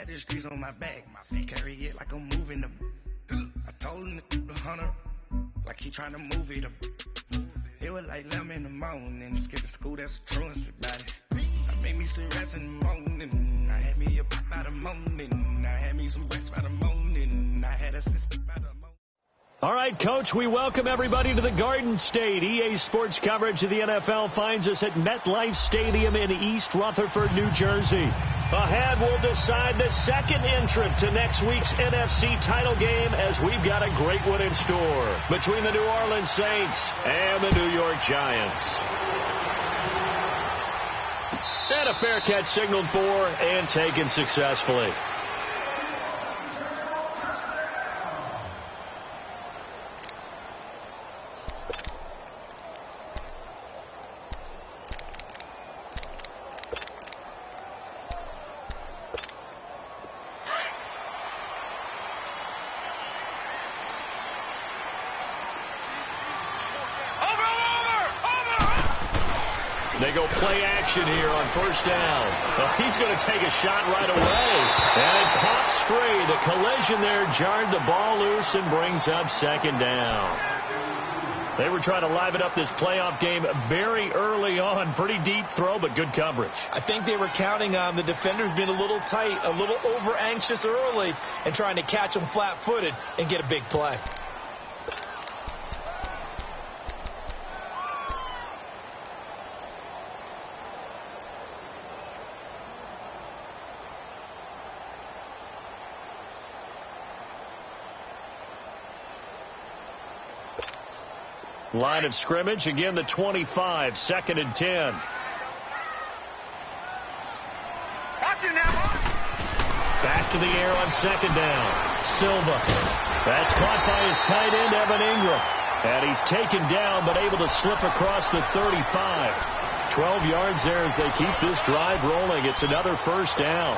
the streets on my back. Carry it like I'm moving the. I told him the hunter, like he trying to move it up. It was like 11 in the morning, skipping school, that's a truancy about it. I made me some rest in the morning, I had me up by the morning, I had me some rest by the morning, I had a sister by the morning. All right, Coach, we welcome everybody to the Garden State. EA Sports coverage of the NFL finds us at MetLife Stadium in East Rutherford, New Jersey. Ahead, we'll decide the second entrant to next week's NFC title game as we've got a great one in store between the New Orleans Saints and the New York Giants. And a fair catch signaled for and taken successfully. They go play action here on first down. He's going to take a shot right away. And it pops free. The collision there jarred the ball loose and brings up second down. They were trying to liven up this playoff game very early on. Pretty deep throw, but good coverage. I think they were counting on the defenders being a little tight, a little over-anxious early, and trying to catch them flat-footed and get a big play. Line of scrimmage, again the 25, 2nd and 10. Back to the air on 2nd down. Silva. That's caught by his tight end, Evan Ingram. And he's taken down, but able to slip across the 35. 12 yards there as they keep this drive rolling. It's another first down.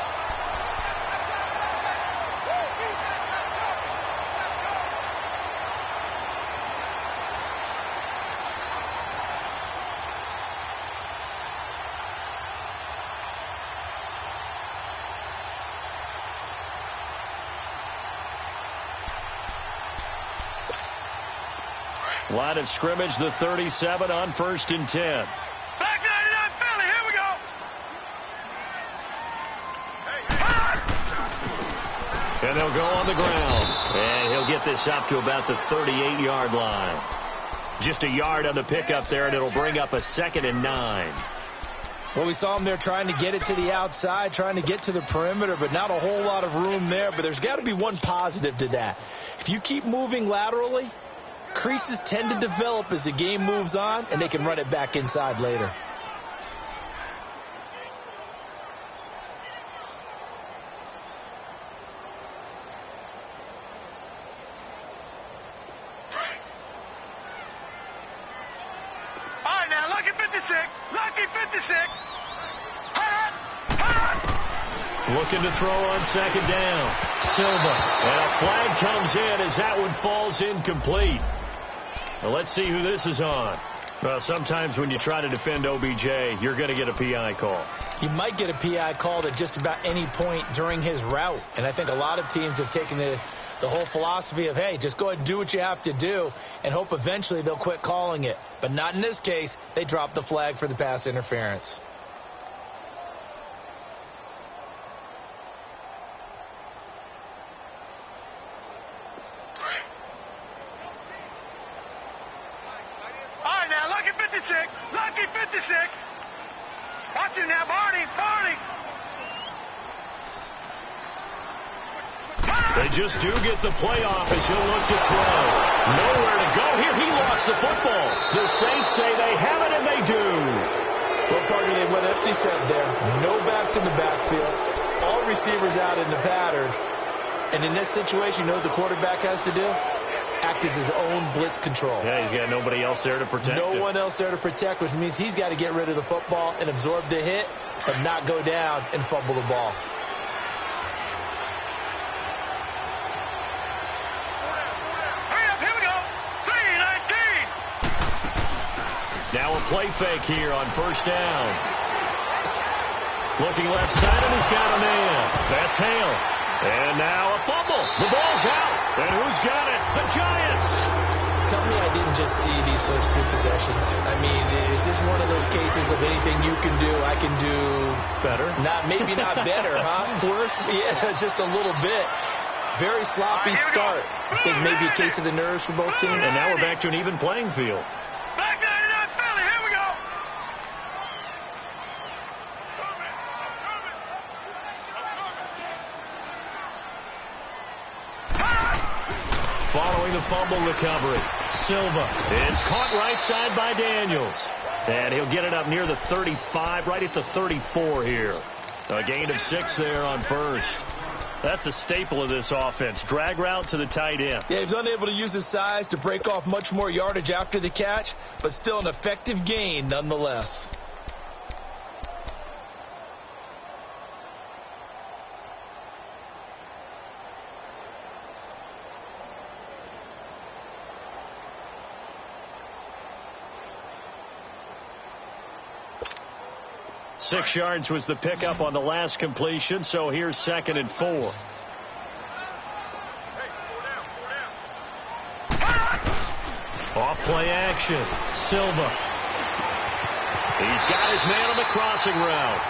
Line of scrimmage, the 37 on 1st and 10. Back 99 Philly, here we go. And they'll go on the ground. And he'll get this up to about the 38-yard line. Just a yard on the pickup there, and it'll bring up a 2nd and 9. Well, we saw him there trying to get it to the outside, trying to get to the perimeter, but not a whole lot of room there. But there's got to be one positive to that. If you keep moving laterally, creases tend to develop as the game moves on, and they can run it back inside later. All right, now, lucky 56. Lucky 56. Looking to throw on 2nd down. Silva. And a flag comes in as that one falls incomplete. Well, let's see who this is on. Well, sometimes when you try to defend OBJ, you're going to get a PI call. You might get a PI called at just about any point during his route. And I think a lot of teams have taken the whole philosophy of, hey, just go ahead and do what you have to do and hope eventually they'll quit calling it. But not in this case. They dropped the flag for the pass interference. Lucky 56. Watch it now, Barney. They just do get the playoff as he'll look to throw. Nowhere to go here. He lost the football. The Saints say they have it, and they do. Well, partner, they went empty set there. No backs in the backfield. All receivers out in the pattern. And in this situation, you know what the quarterback has to do? Act as his own blitz control. Yeah, he's got nobody else there to protect him. No one else there to protect, which means he's got to get rid of the football and absorb the hit, but not go down and fumble the ball. Hurry up, here we go. 3-19. Now a play fake here on first down. Looking left side, and he's got a man. That's Hale. And now a fumble. The ball's out. And who's got it? The Giants. Tell me I didn't just see these first two possessions. I mean, is this one of those cases of anything you can do, I can do better? Maybe not better, huh? Worse? Yeah, just a little bit. Very sloppy start. I think maybe a case of the nerves for both teams. And now we're back to an even playing field. Back 99 Philly, here we go. Following the fumble recovery, Silva. It's caught right side by Daniels. And he'll get it up near the 35, right at the 34 here. A gain of 6 there on first. That's a staple of this offense. Drag route to the tight end. Yeah, he's unable to use his size to break off much more yardage after the catch, but still an effective gain nonetheless. Six yards was the pickup on the last completion, so here's 2nd and 4. Off play action. Silva. He's got his man on the crossing route.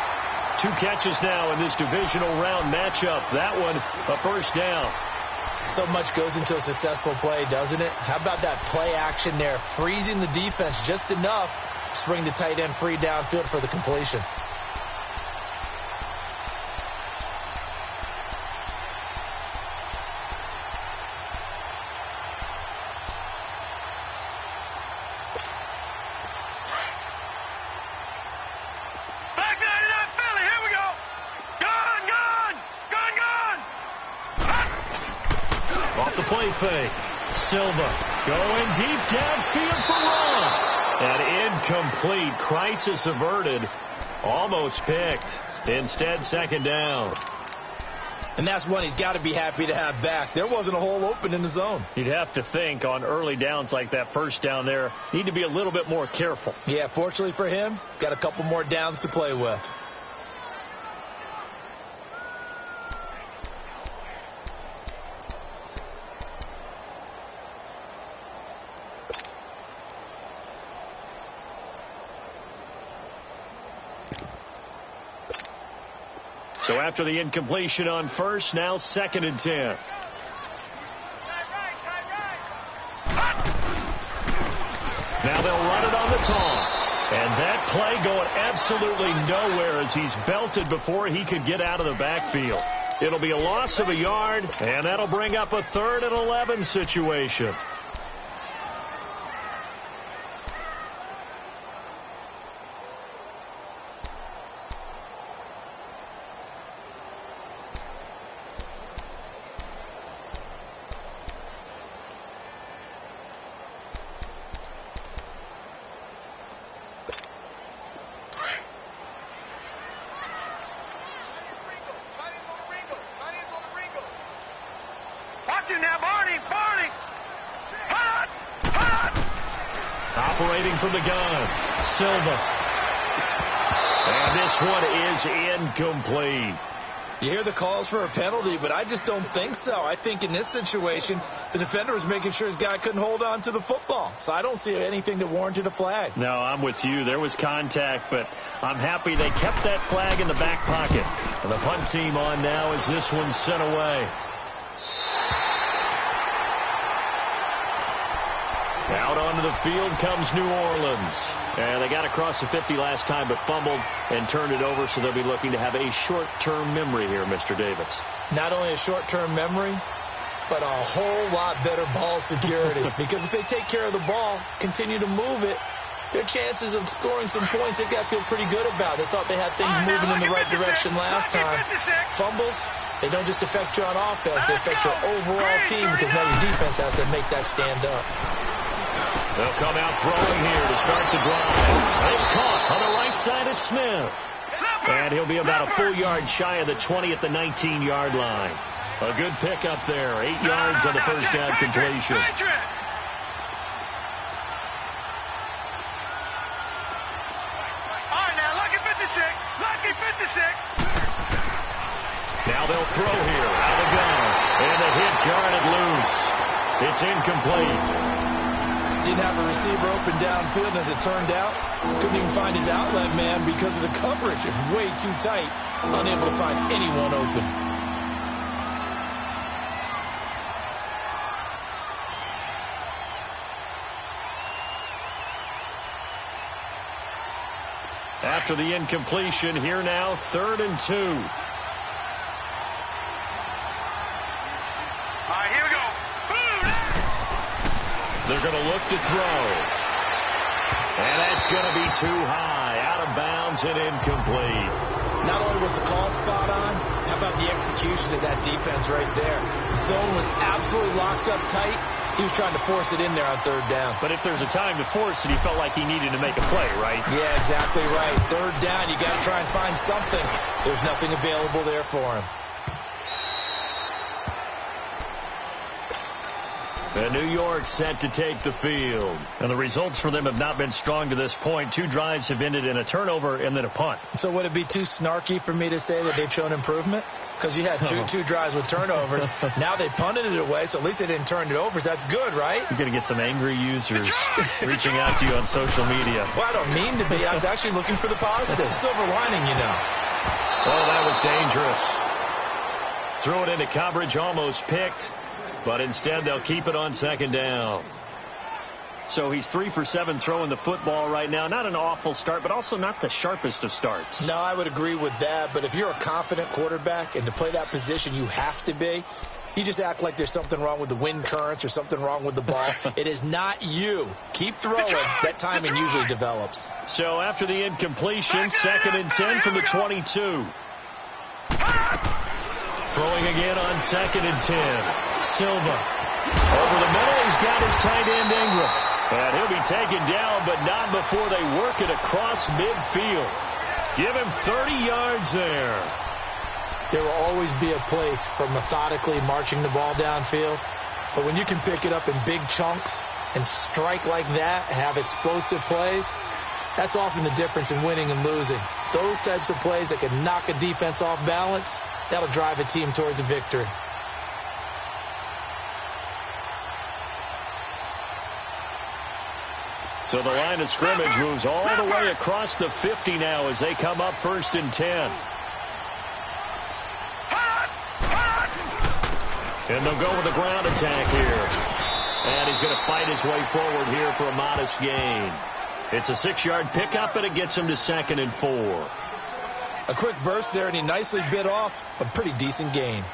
2 catches now in this divisional round matchup. That one, a first down. So much goes into a successful play, doesn't it? How about that play action there? Freezing the defense just enough to bring the tight end free downfield for the completion. Fake. Silva going deep downfield for Ross. And incomplete. Crisis averted. Almost picked. Instead, 2nd down. And that's one he's got to be happy to have back. There wasn't a hole open in the zone. You'd have to think on early downs like that first down there, need to be a little bit more careful. Yeah, fortunately for him, got a couple more downs to play with. So after the incompletion on first, now 2nd and 10. Now they'll run it on the toss. And that play going absolutely nowhere as he's belted before he could get out of the backfield. It'll be a loss of a yard, and that'll bring up a 3rd and 11 situation. Operating from the gun, Silva. And this one is incomplete. You hear the calls for a penalty, but I just don't think so. I think in this situation, the defender was making sure his guy couldn't hold on to the football. So I don't see anything that warranted a flag. No, I'm with you. There was contact, but I'm happy they kept that flag in the back pocket. And the punt team on now as this one's sent away. Out onto the field comes New Orleans. And they got across the 50 last time but fumbled and turned it over, so they'll be looking to have a short-term memory here, Mr. Davis. Not only a short-term memory, but a whole lot better ball security. Because if they take care of the ball, continue to move it, their chances of scoring some points, they've got to feel pretty good about. They thought they had things moving in the right direction last time. Fumbles, they don't just affect you on offense, they affect your overall team because now your defense has to make that stand up. They'll come out throwing here to start the drive. And it's caught on the right side at Smith. And he'll be about a full yard shy of the 20 at the 19-yard line. A good pickup there. 8 yards on the first down completion. All right, now, lucky 56. Lucky 56. throw here. Out of the gun. And the hit jarred it loose. It's incomplete. Didn't have a receiver open downfield, as it turned out. Couldn't even find his outlet man because of the coverage. It was way too tight. Unable to find anyone open. After the incompletion, here now, 3rd and 2. All right, here we go. They're going to look to throw. And that's going to be too high. Out of bounds and incomplete. Not only was the call spot on, how about the execution of that defense right there? The zone was absolutely locked up tight. He was trying to force it in there on 3rd down. But if there's a time to force it, he felt like he needed to make a play, right? Yeah, exactly right. 3rd down, you got to try and find something. There's nothing available there for him. And New York set to take the field. And the results for them have not been strong to this point. 2 drives have ended in a turnover and then a punt. So would it be too snarky for me to say that they've shown improvement? Because you had two drives with turnovers. Now they punted it away, so at least they didn't turn it over. So that's good, right? You're going to get some angry users reaching out to you on social media. Well, I don't mean to be. I was actually looking for the positive. Silver lining, you know. Oh, that was dangerous. Threw it into coverage, almost picked. But instead, they'll keep it on 2nd down. So he's 3 for 7 throwing the football right now. Not an awful start, but also not the sharpest of starts. No, I would agree with that. But if you're a confident quarterback and to play that position, you have to be. You just act like there's something wrong with the wind currents or something wrong with the ball. It is not you. Keep throwing. That timing usually develops. So after the incompletion, 2nd and 10 from the 22. Throwing again on 2nd and 10. Silva. Over the middle, he's got his tight end Ingram. And he'll be taken down, but not before they work it across midfield. Give him 30 yards there. There will always be a place for methodically marching the ball downfield. But when you can pick it up in big chunks and strike like that, have explosive plays, that's often the difference in winning and losing. Those types of plays that can knock a defense off balance, that'll drive a team towards a victory. So the line of scrimmage moves all the way across the 50 now as they come up 1st and 10. And they'll go with the ground attack here. And he's going to fight his way forward here for a modest gain. It's a 6-yard pickup, and it gets him to 2nd and 4. A quick burst there, and he nicely bit off a pretty decent gain.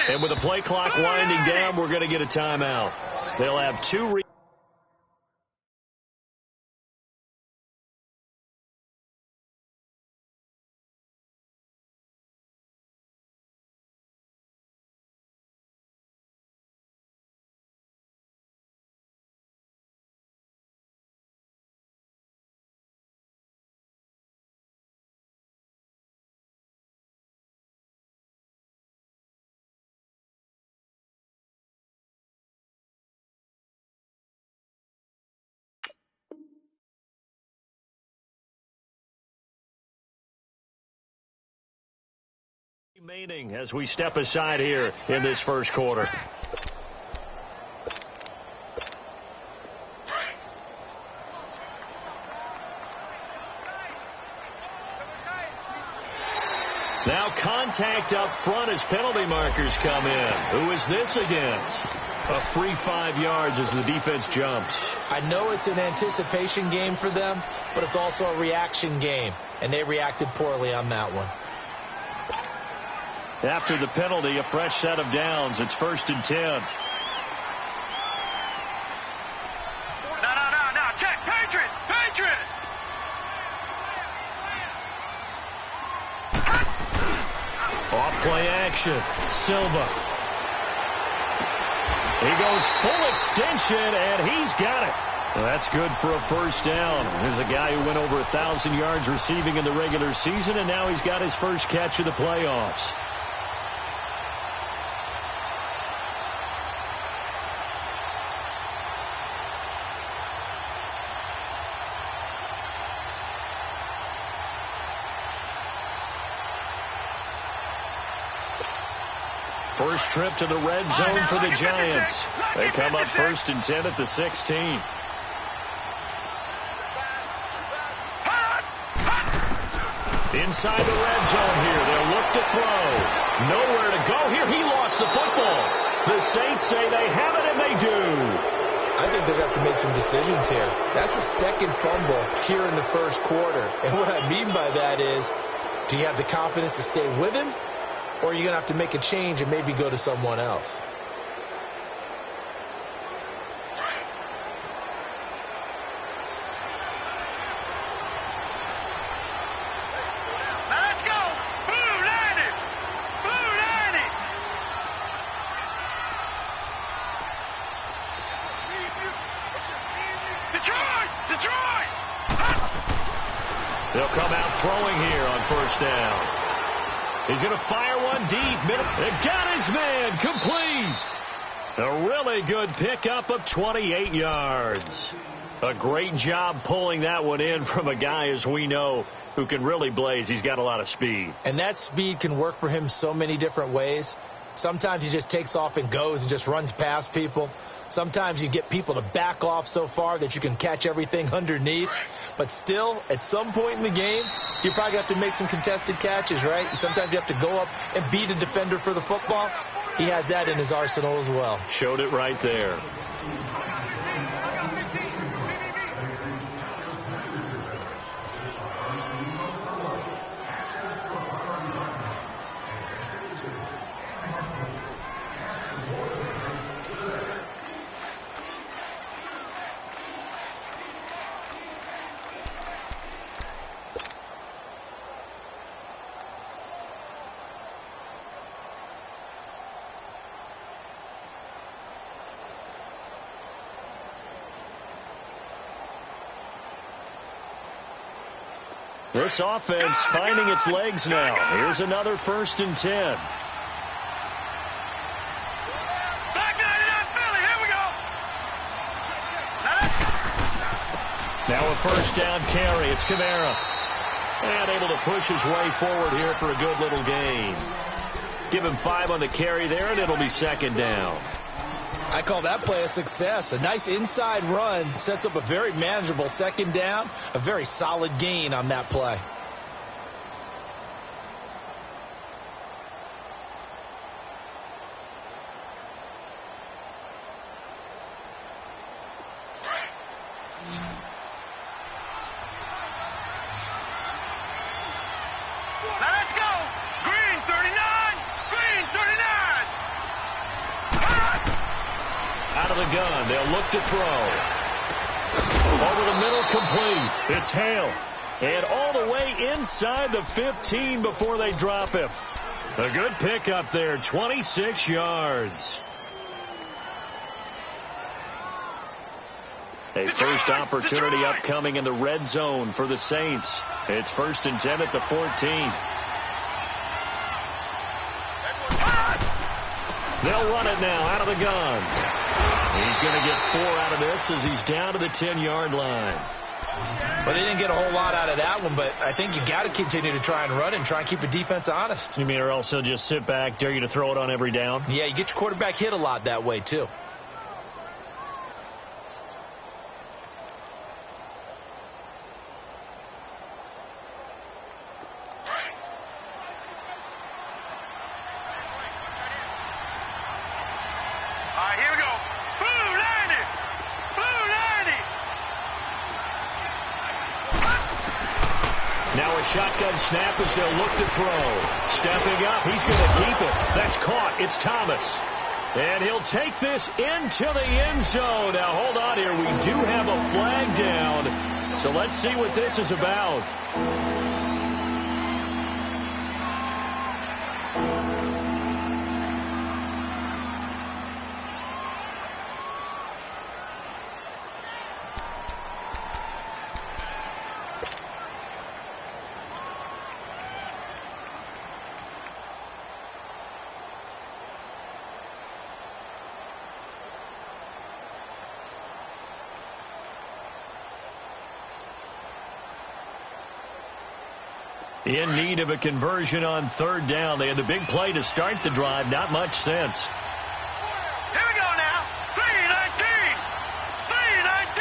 And with the play clock winding down, we're going to get a timeout. They'll have 2. Remaining as we step aside here in this first quarter. Now contact up front as penalty markers come in. Who is this against? A free 5 yards as the defense jumps. I know it's an anticipation game for them, but it's also a reaction game, and they reacted poorly on that one. After the penalty, a fresh set of downs. It's 1st and 10. No. Check. Patriot. Play action. Silva. He goes full extension, and he's got it. Well, that's good for a first down. There's a guy who went over 1,000 yards receiving in the regular season, and now he's got his first catch of the playoffs. First trip to the red zone for the Giants. They come up 1st and 10 at the 16. Inside the red zone here. They'll look to throw. Nowhere to go here. He lost the football. The Saints say they have it, and they do. I think they've got to make some decisions here. That's a second fumble here in the first quarter. And what I mean by that is, do you have the confidence to stay with him? Or are you going to have to make a change and maybe go to someone else? Let's go! Blue landed! Blue landed! Detroit! Detroit! They'll come out throwing here on first down. He's going to fire one deep. They got his man complete. A really good pickup of 28 yards. A great job pulling that one in from a guy, as we know, who can really blaze. He's got a lot of speed. And that speed can work for him so many different ways. Sometimes he just takes off and goes and just runs past people. Sometimes you get people to back off so far that you can catch everything underneath. But still, at some point in the game, you probably have to make some contested catches, right? Sometimes you have to go up and beat a defender for the football. He has that in his arsenal as well. Showed it right there. This offense finding its legs now. Here's another 1st and 10. Back 99 Philly, here we go! Now a first down carry. It's Kamara. And able to push his way forward here for a good little gain. Give him 5 on the carry there, and it'll be 2nd down. I call that play a success. A nice inside run sets up a very manageable 2nd down. A very solid gain on that play. Let's go! Green 39! Green 39! Out of the gun. They'll look to throw. Over the middle, complete. It's Hale. And all the way inside the 15 before they drop him. A good pickup there, 26 yards. A first opportunity upcoming in the red zone for the Saints. It's 1st and 10 at the 14. They'll run it now out of the gun. He's going to get 4 out of this as he's down to the 10-yard line. Well, they didn't get a whole lot out of that one, but I think you got to continue to try and run and try and keep the defense honest. You mean, or else he'll just sit back, dare you to throw it on every down? Yeah, you get your quarterback hit a lot that way, too. Shotgun snap as they'll look to throw. Stepping up, he's going to keep it. That's caught. It's Thomas. And he'll take this into the end zone. Now, hold on here. We do have a flag down. So let's see what this is about. In need of a conversion on third down. They had the big play to start the drive. Not much sense. Here we go now. 3-19. 3-19.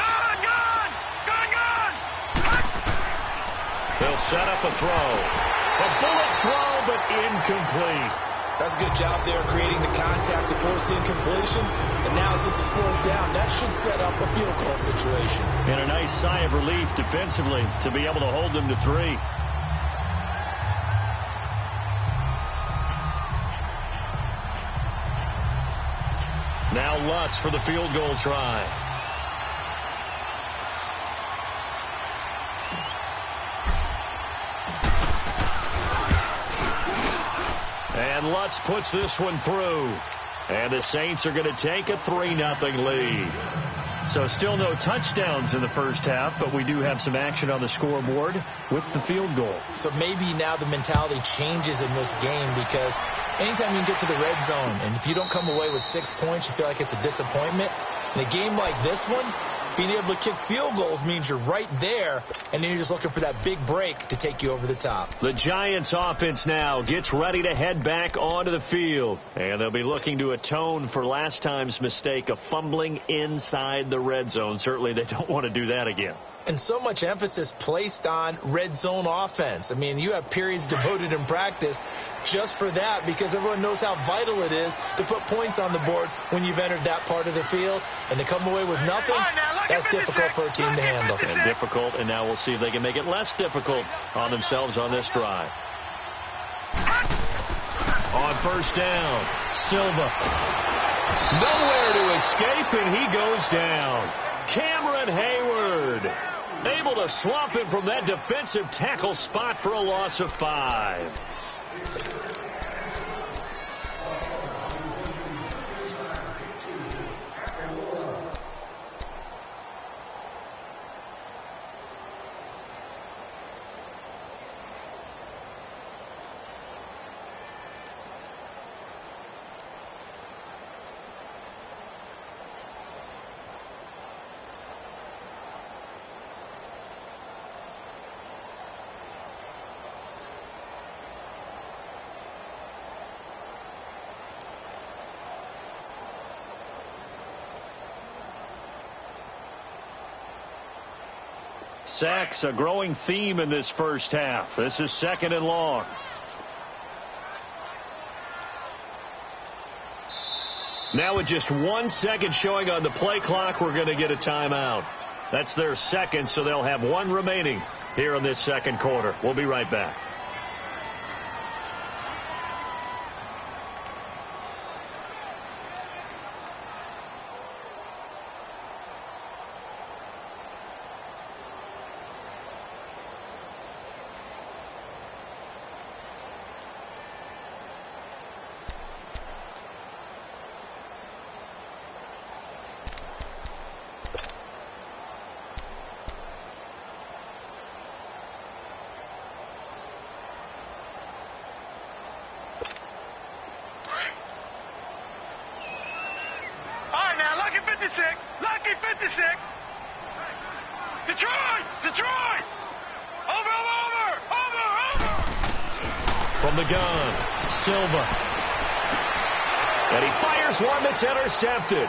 Gun. They'll set up a throw. A bullet throw, but incomplete. That's a good job there creating the contact to force the incompletion. And now since it's fourth down, that should set up a field goal situation. And a nice sigh of relief defensively to be able to hold them to 3. Now Lutz for the field goal try. And Lutz puts this one through. And the Saints are going to take a 3-0 lead. So still no touchdowns in the first half, but we do have some action on the scoreboard with the field goal. So maybe now the mentality changes in this game, because anytime you can get to the red zone, and if you don't come away with 6 points, you feel like it's a disappointment. In a game like this one, being able to kick field goals means you're right there, and then you're just looking for that big break to take you over the top. The Giants offense now gets ready to head back onto the field, and they'll be looking to atone for last time's mistake of fumbling inside the red zone. Certainly they don't want to do that again. And so much emphasis placed on red zone offense. I mean, you have periods devoted in practice just for that, because everyone knows how vital it is to put points on the board when you've entered that part of the field. And to come away with nothing, that's difficult for a team to handle. And difficult, and now we'll see if they can make it less difficult on themselves on this drive. On first down, Silva. Nowhere to escape, and he goes down. Cameron Hayward able to swamp him from that defensive tackle spot for a loss of 5. Sacks, a growing theme in this first half. This is 2nd and long. Now with just 1 second showing on the play clock, we're going to get a timeout. That's their second, so they'll have 1 remaining here in this second quarter. We'll be right back. Lucky 56. Detroit. Over. From the gun, Silva. And he fires one that's intercepted.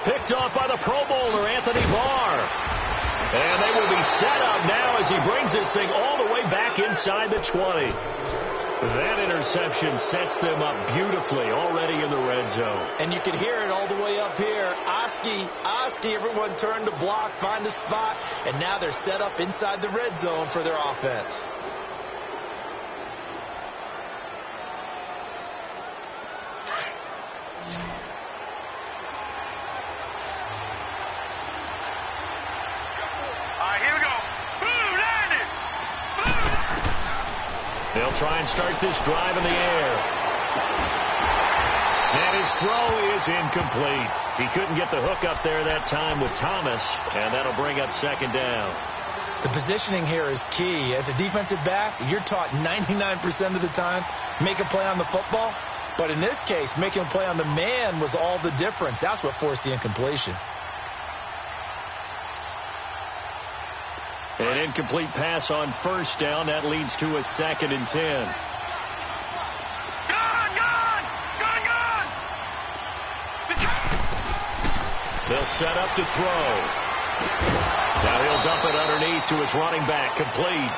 Picked off by the Pro Bowler, Anthony Barr. And they will be set up now as he brings this thing all the way back inside the 20. That interception sets them up beautifully already in the red zone. And you can hear it all the way up here. Oski, everyone turned to block, find a spot, and now they're set up inside the red zone for their offense. They'll try and start this drive in the air. And his throw is incomplete. He couldn't get the hook up there that time with Thomas, and that'll bring up 2nd down. The positioning here is key. As a defensive back, you're taught 99% of the time, make a play on the football. But in this case, making a play on the man was all the difference. That's what forced the incompletion. An incomplete pass on first down. That leads to a 2nd and 10. They'll set up to throw. Now he'll dump it underneath to his running back. Complete.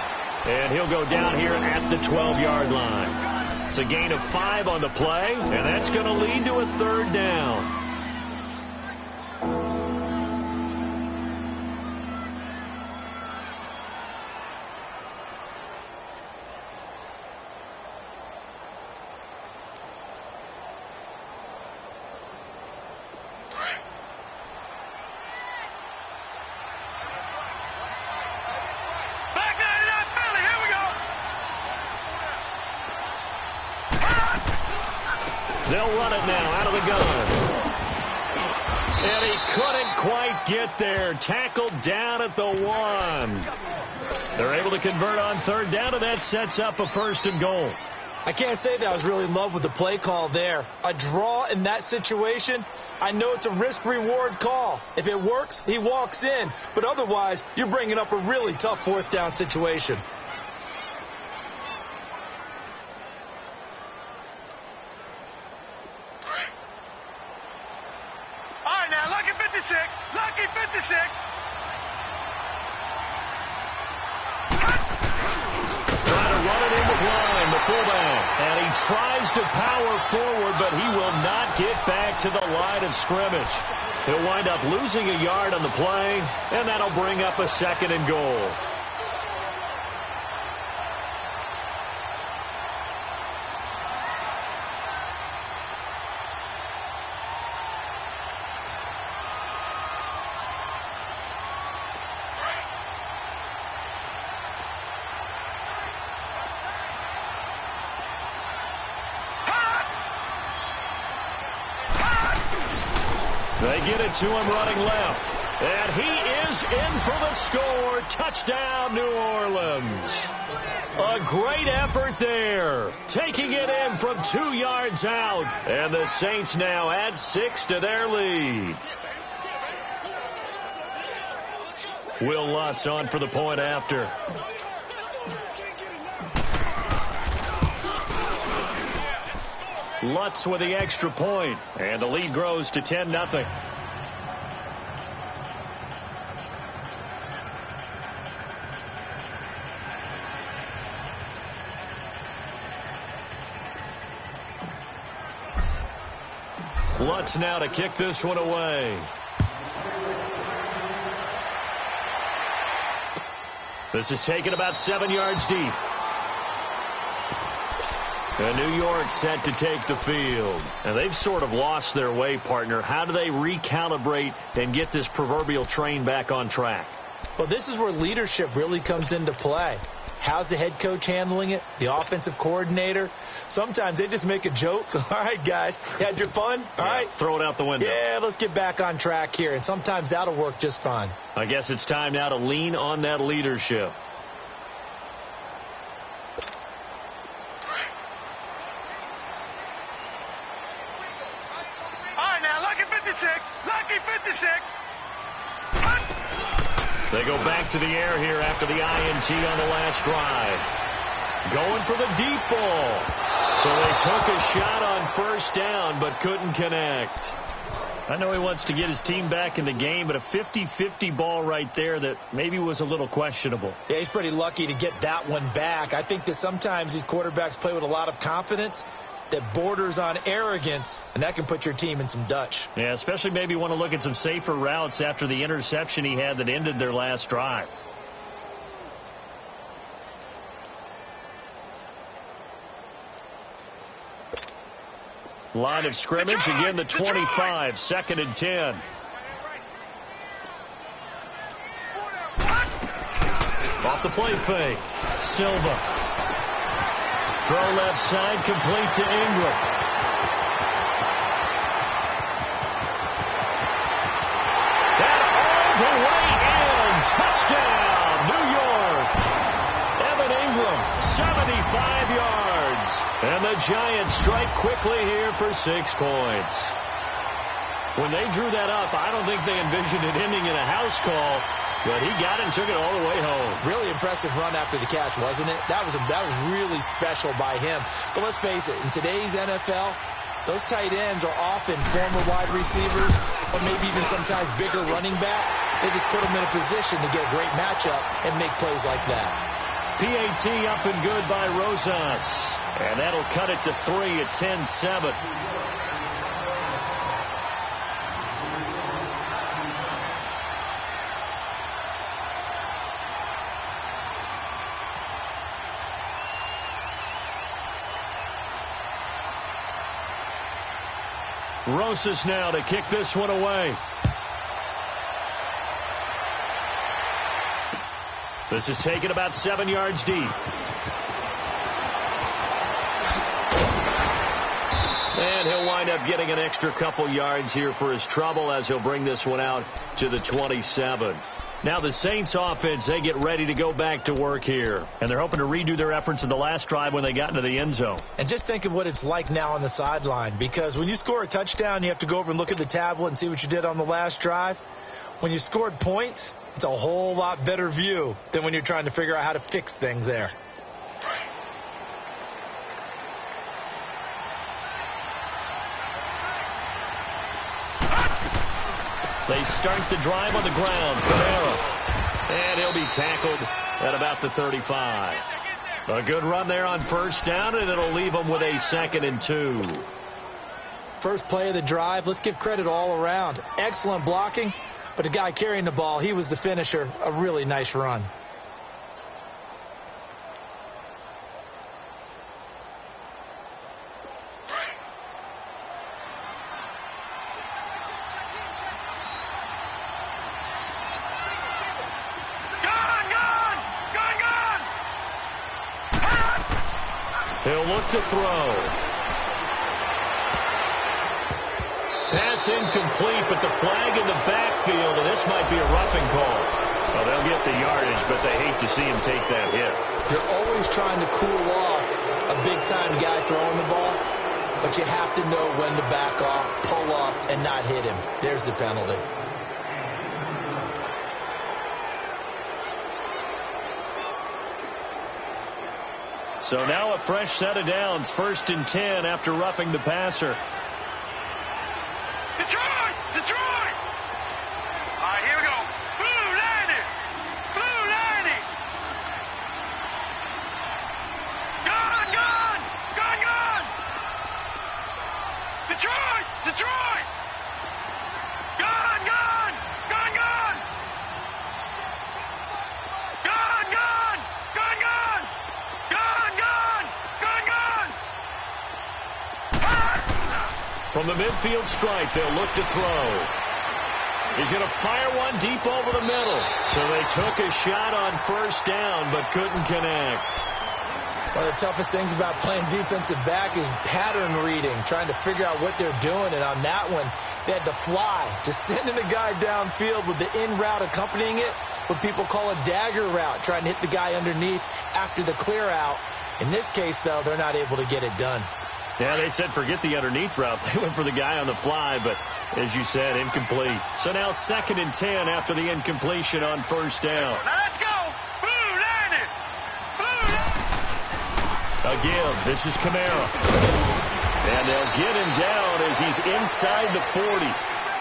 And he'll go down here at the 12-yard line. It's a gain of 5 on the play, and that's going to lead to a 3rd down. They'll run it now out of the gun. And he couldn't quite get there. Tackled down at the 1. They're able to convert on 3rd down, and that sets up a 1st and goal. I can't say that I was really in love with the play call there. A draw in that situation, I know it's a risk-reward call. If it works, he walks in. But otherwise, you're bringing up a really tough 4th down situation. Lucky 56. Trying to run it in with Line, the fullback. And he tries to power forward, but he will not get back to the line of scrimmage. He'll wind up losing a yard on the play, and that'll bring up a 2nd and goal. They get it to him running left. And he is in for the score. Touchdown, New Orleans. A great effort there. Taking it in from 2 yards out. And the Saints now add 6 to their lead. Will Lutz on for the point after. Lutz with the extra point, and the lead grows to 10-0. Lutz now to kick this one away. This is taken about 7 yards deep. And New York set to take the field. And they've sort of lost their way, partner. How do they recalibrate and get this proverbial train back on track? Well, this is where leadership really comes into play. How's the head coach handling it? The offensive coordinator? Sometimes they just make a joke. All right, guys, you had your fun? All right. Throw it out the window. Yeah, let's get back on track here. And sometimes that'll work just fine. I guess it's time now to lean on that leadership. Lucky 56. They go back to the air here after the INT on the last drive. Going for the deep ball. So they took a shot on first down but couldn't connect. I know he wants to get his team back in the game, but a 50-50 ball right there that maybe was a little questionable. Yeah, he's pretty lucky to get that one back. I think that sometimes these quarterbacks play with a lot of confidence that borders on arrogance, and that can put your team in some Dutch. Yeah, especially maybe want to look at some safer routes after the interception he had that ended their last drive. Line of scrimmage, again the 25, 2nd and 10. Off the play fake, Silva. Throw left side, complete to Ingram. And all the way in. Touchdown, New York. Evan Ingram, 75 yards. And the Giants strike quickly here for 6 points. When they drew that up, I don't think they envisioned it ending in a house call. But he got it and took it all the way home. Really impressive run after the catch, wasn't it? That was really special by him. But let's face it, in today's NFL, those tight ends are often former wide receivers or maybe even sometimes bigger running backs. They just put them in a position to get a great matchup and make plays like that. PAT up and good by Rosas. And that'll cut it to 3 at 10-7. Rosas now to kick this one away. This is taken about 7 yards deep. And he'll wind up getting an extra couple yards here for his trouble as he'll bring this one out to the 27. Now the Saints offense, they get ready to go back to work here. And they're hoping to redo their efforts in the last drive when they got into the end zone. And just think of what it's like now on the sideline. Because when you score a touchdown, you have to go over and look at the tablet and see what you did on the last drive. When you scored points, it's a whole lot better view than when you're trying to figure out how to fix things there. They start the drive on the ground. Kamara. And he'll be tackled at about the 35. A good run there on first down, and it'll leave them with a 2nd and 2. First play of the drive, let's give credit all around. Excellent blocking, but the guy carrying the ball, he was the finisher. A really nice run. He'll look to throw. Pass incomplete, but the flag in the backfield, and this might be a roughing call. Well, they'll get the yardage, but they hate to see him take that hit. You're always trying to cool off a big-time guy throwing the ball, but you have to know when to back off, pull up, and not hit him. There's the penalty. So now a fresh set of downs, 1st and 10 after roughing the passer. Detroit! Detroit! All right, here we go. Blue landing! Blue landing! Gun! Gun! Gun! Gun! Detroit! Detroit! Gun! Gun! Gun! Gun! Gun! Gun! Gun! Gun! Gun! Gun! Gun! Gun! From the midfield stripe, they'll look to throw. He's going to fire one deep over the middle. So they took a shot on first down, but couldn't connect. One of the toughest things about playing defensive back is pattern reading, trying to figure out what they're doing. And on that one, they had the fly, just sending a guy downfield with the in route accompanying it, what people call a dagger route, trying to hit the guy underneath after the clear out. In this case, though, they're not able to get it done. Yeah, they said forget the underneath route. They went for the guy on the fly, but as you said, incomplete. So now 2nd and 10 after the incompletion on first down. Now let's go! Blue landing! Blue landing! Again, this is Kamara. And they'll get him down as he's inside the 40.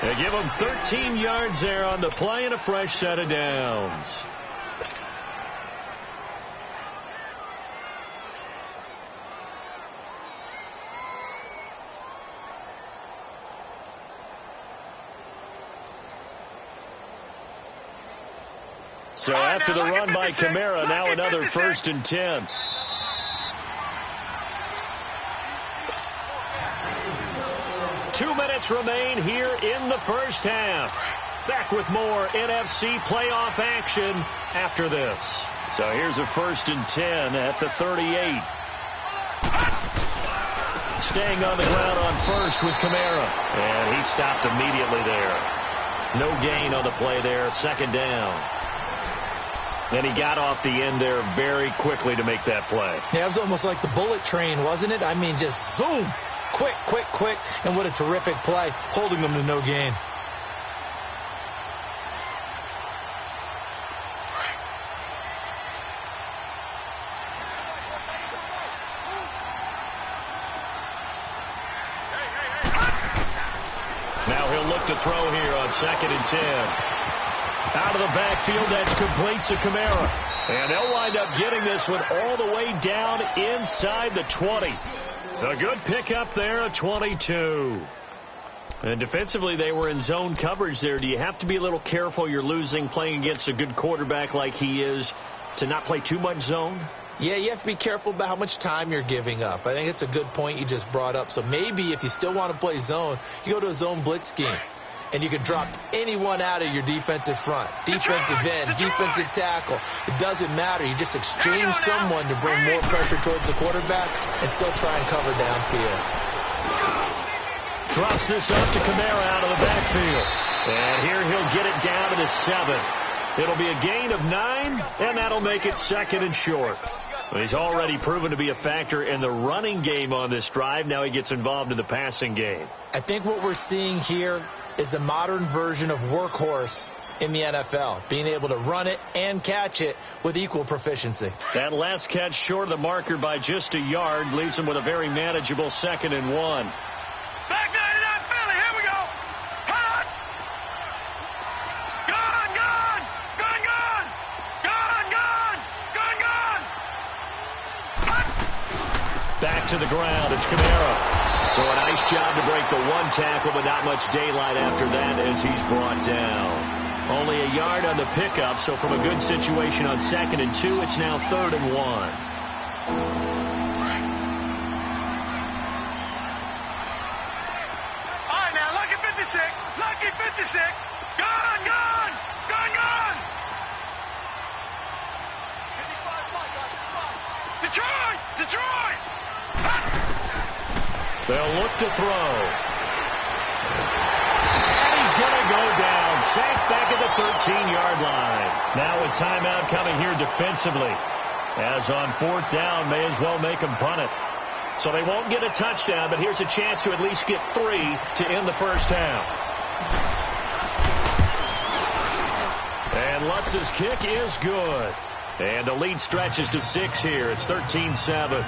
They give him 13 yards there on the play and a fresh set of downs. So after the run by Kamara, now another 1st and 10. Two minutes remain here in the first half. Back with more NFC playoff action after this. So here's a 1st and 10 at the 38. Staying on the ground on first with Kamara. And he stopped immediately there. No gain on the play there. 2nd down. Then he got off the end there very quickly to make that play. Yeah, it was almost like the bullet train, wasn't it? I mean, just zoom. Quick, quick, quick. And what a terrific play, holding them to no gain. to throw here on 2nd and 10. Out of the backfield, that's complete to Kamara. And they'll wind up getting this one all the way down inside the 20. A good pickup there, a 22. And defensively, they were in zone coverage there. Do you have to be a little careful you're losing playing against a good quarterback like he is to not play too much zone? Yeah, you have to be careful about how much time you're giving up. I think it's a good point you just brought up. So maybe if you still want to play zone, you go to a zone blitz scheme. And you can drop anyone out of your defensive front, defensive end, defensive tackle. It doesn't matter. You just exchange someone to bring more pressure towards the quarterback and still try and cover downfield. Drops this up to Kamara out of the backfield. And here he'll get it down to the 7. It'll be a gain of 9, and that'll make it 2nd and short. He's already proven to be a factor in the running game on this drive. Now he gets involved in the passing game. I think what we're seeing here is the modern version of workhorse in the NFL, being able to run it and catch it with equal proficiency. That last catch short of the marker by just a yard leaves him with a very manageable 2nd and 1. Back 99 Philly, here we go. Hot. Gun, gun, gun, gun. Gun, gun, gun, gun. Hot. Back to the ground, it's Kamara. So a nice job to break the 1 tackle, but not much daylight after that as he's brought down. Only a yard on the pickup, so from a good situation on 2nd and 2, it's now 3rd and 1. All right, now, lucky 56. Lucky 56. Gun, gun, gun, gun. Detroit, Detroit. They'll look to throw. And he's going to go down. Sacked back at the 13-yard line. Now a timeout coming here defensively. As on 4th down, may as well make them punt it. So they won't get a touchdown, but here's a chance to at least get 3 to end the first half. And Lutz's kick is good. And the lead stretches to 6 here. It's 13-7.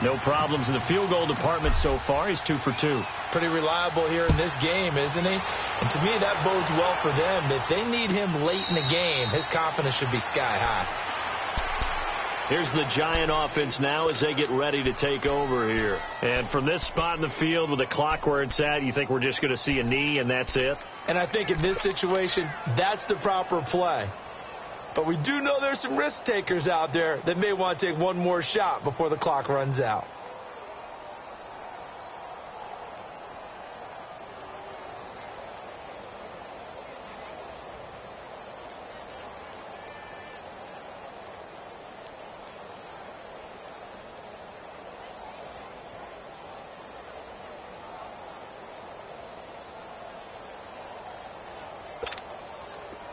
No problems in the field goal department so far. He's 2 for 2. Pretty reliable here in this game, isn't he? And to me, that bodes well for them. If they need him late in the game, his confidence should be sky high. Here's the Giant offense now as they get ready to take over here. And from this spot in the field with the clock where it's at, you think we're just going to see a knee and that's it? And I think in this situation, that's the proper play. But we do know there's some risk takers out there that may want to take one more shot before the clock runs out.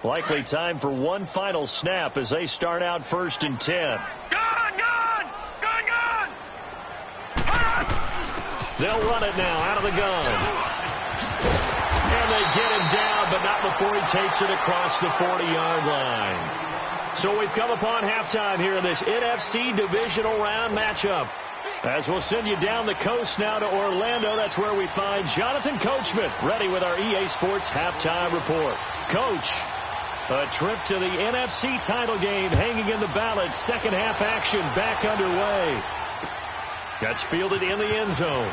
Likely time for one final snap as they start out 1st and 10. Gun, gun, gun, gun. They'll run it now out of the gun. And they get him down, but not before he takes it across the 40-yard line. So we've come upon halftime here in this NFC divisional round matchup. As we'll send you down the coast now to Orlando, that's where we find Jonathan Coachman ready with our EA Sports halftime report. Coach, a trip to the NFC title game hanging in the balance. Second half action back underway. That's fielded in the end zone.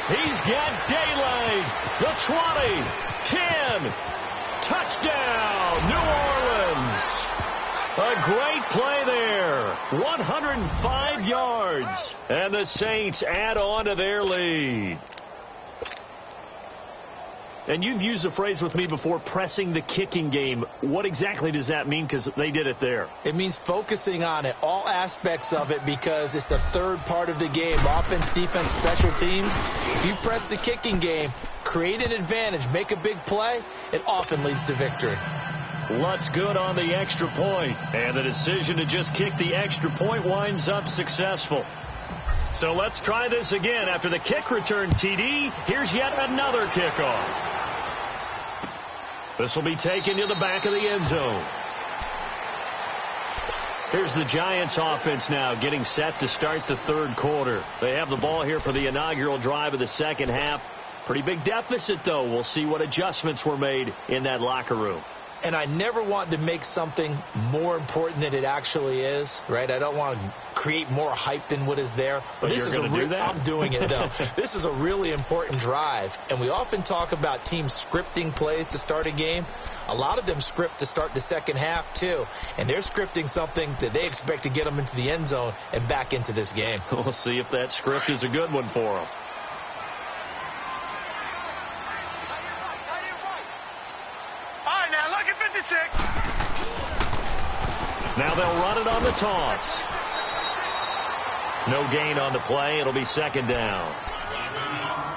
He's got daylight. The 20, 10, touchdown, New Orleans. A great play there. 105 yards. And the Saints add on to their lead. And you've used the phrase with me before, pressing the kicking game. What exactly does that mean? Because they did it there. It means focusing on it, all aspects of it, because it's the third part of the game. Offense, defense, special teams. If you press the kicking game, create an advantage, make a big play, it often leads to victory. Lutz good on the extra point. And the decision to just kick the extra point winds up successful. So let's try this again. After the kick return TD, here's yet another kickoff. This will be taken to the back of the end zone. Here's the Giants offense now getting set to start the third quarter. They have the ball here for the inaugural drive of the second half. Pretty big deficit, though. We'll see what adjustments were made in that locker room. And I never want to make something more important than it actually is, right? I don't want to create more hype than what is there. But this is do that? I'm doing it, though. This is a really important drive. And we often talk about teams scripting plays to start a game. A lot of them script to start the second half, too. And they're scripting something that they expect to get them into the end zone and back into this game. We'll see if that script is a good one for them. Now they'll run it on the toss. No gain on the play. It'll be second down.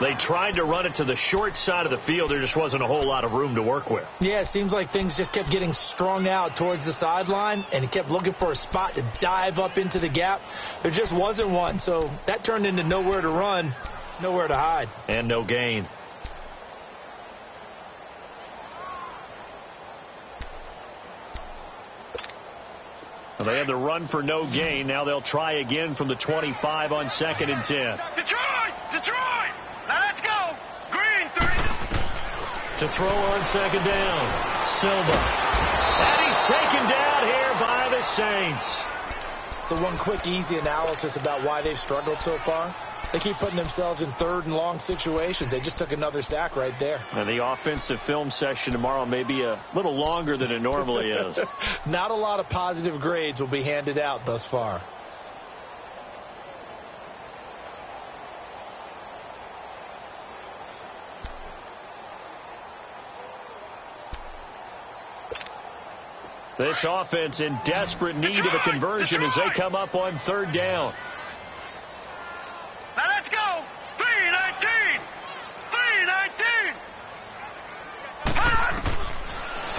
They tried to run it to the short side of the field. There just wasn't a whole lot of room to work with. Yeah, it seems like things just kept getting strung out towards the sideline, and he kept looking for a spot to dive up into the gap. There just wasn't one, so that turned into nowhere to run, nowhere to hide. And no gain. Well, they had the run for no gain. Now they'll try again from the 25 on 2nd and 10. Detroit! Detroit! Now let's go! Green, 30. To throw on second down. Silva. And he's taken down here by the Saints. So one quick, easy analysis about why they've struggled so far. They keep putting themselves in third and long situations. They just took another sack right there. And the offensive film session tomorrow may be a little longer than it normally is. Not a lot of positive grades will be handed out thus far. This offense in desperate need of a conversion as they come up on third down. Now let's go! 3-19! 3-19!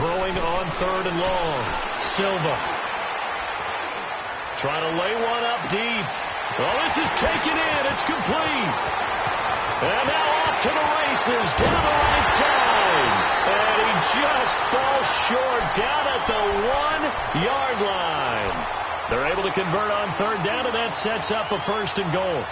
Throwing on third and long. Silva. Trying to lay one up deep. Oh, this is taken in. It's complete. And now off to the races down the right side. And he just falls short down at the 1-yard line. They're able to convert on third down, and that sets up a first and goal.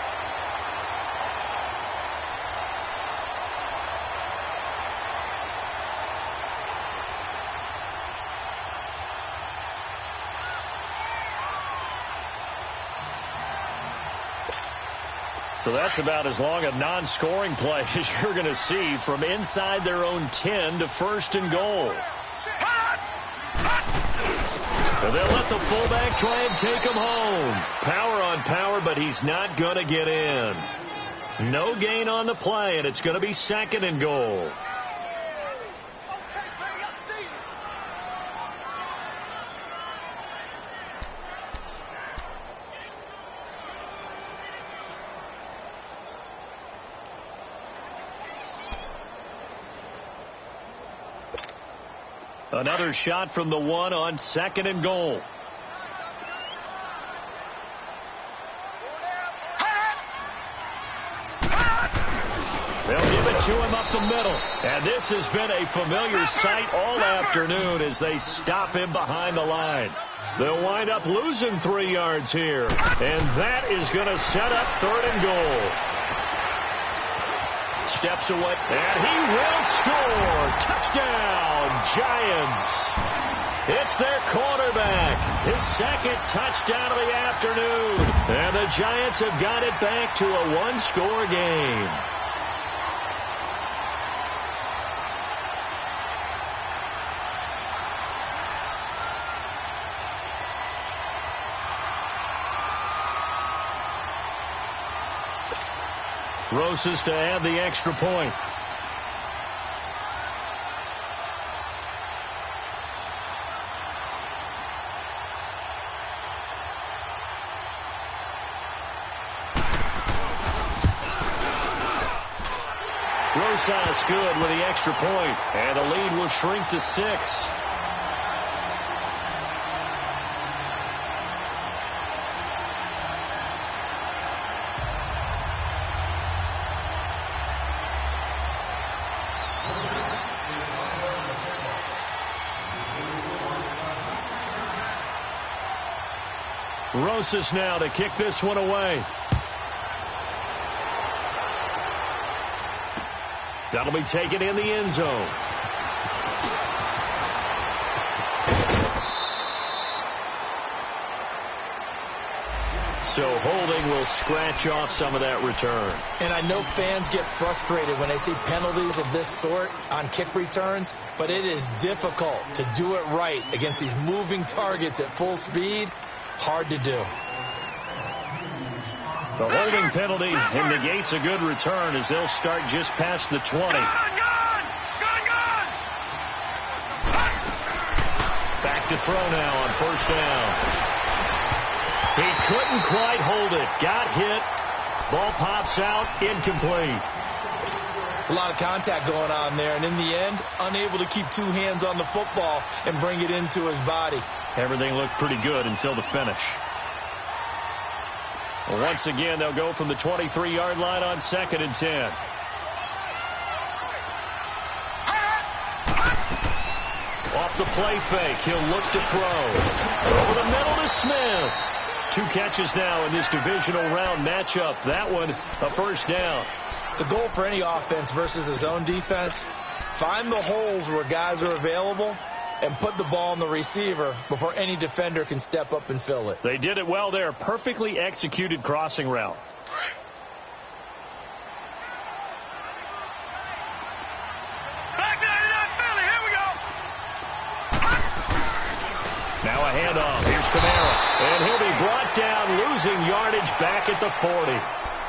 So that's about as long a non-scoring play as you're going to see from inside their own 10 to first and goal. And they'll let the fullback try and take him home. Power on power, but he's not going to get in. No gain on the play, and it's going to be second and goal. Another shot from the 1 on second and goal. They'll give it to him up the middle. And this has been a familiar sight all afternoon as they stop him behind the line. They'll wind up losing 3 yards here. And that is going to set up third and goal. Steps away, and he will score. Touchdown, Giants. It's their quarterback. His second touchdown of the afternoon. And the Giants have got it back to a one-score game. Rosas to add the extra point. Rosas good with the extra point, and the lead will shrink to 6. Rosas now to kick this one away. That'll be taken in the end zone. So holding will scratch off some of that return. And I know fans get frustrated when they see penalties of this sort on kick returns, but it is difficult to do it right against these moving targets at full speed. Hard to do. The holding penalty negates a good return as they'll start just past the 20. Back to throw now on first down. He couldn't quite hold it. Got hit. Ball pops out. Incomplete. It's a lot of contact going on there, and in the end, unable to keep two hands on the football and bring it into his body. Everything looked pretty good until the finish. Well, once again, they'll go from the 23-yard line on 2nd and 10. Off the play fake, he'll look to throw. Over the middle to Smith. 2 catches now in this divisional round matchup. That one, a first down. The goal for any offense versus a zone defense, find the holes where guys are available and put the ball on the receiver before any defender can step up and fill it. They did it well there. Perfectly executed crossing route. Now a handoff. Here's Kamara. And he'll be brought down, losing yardage back at the 40.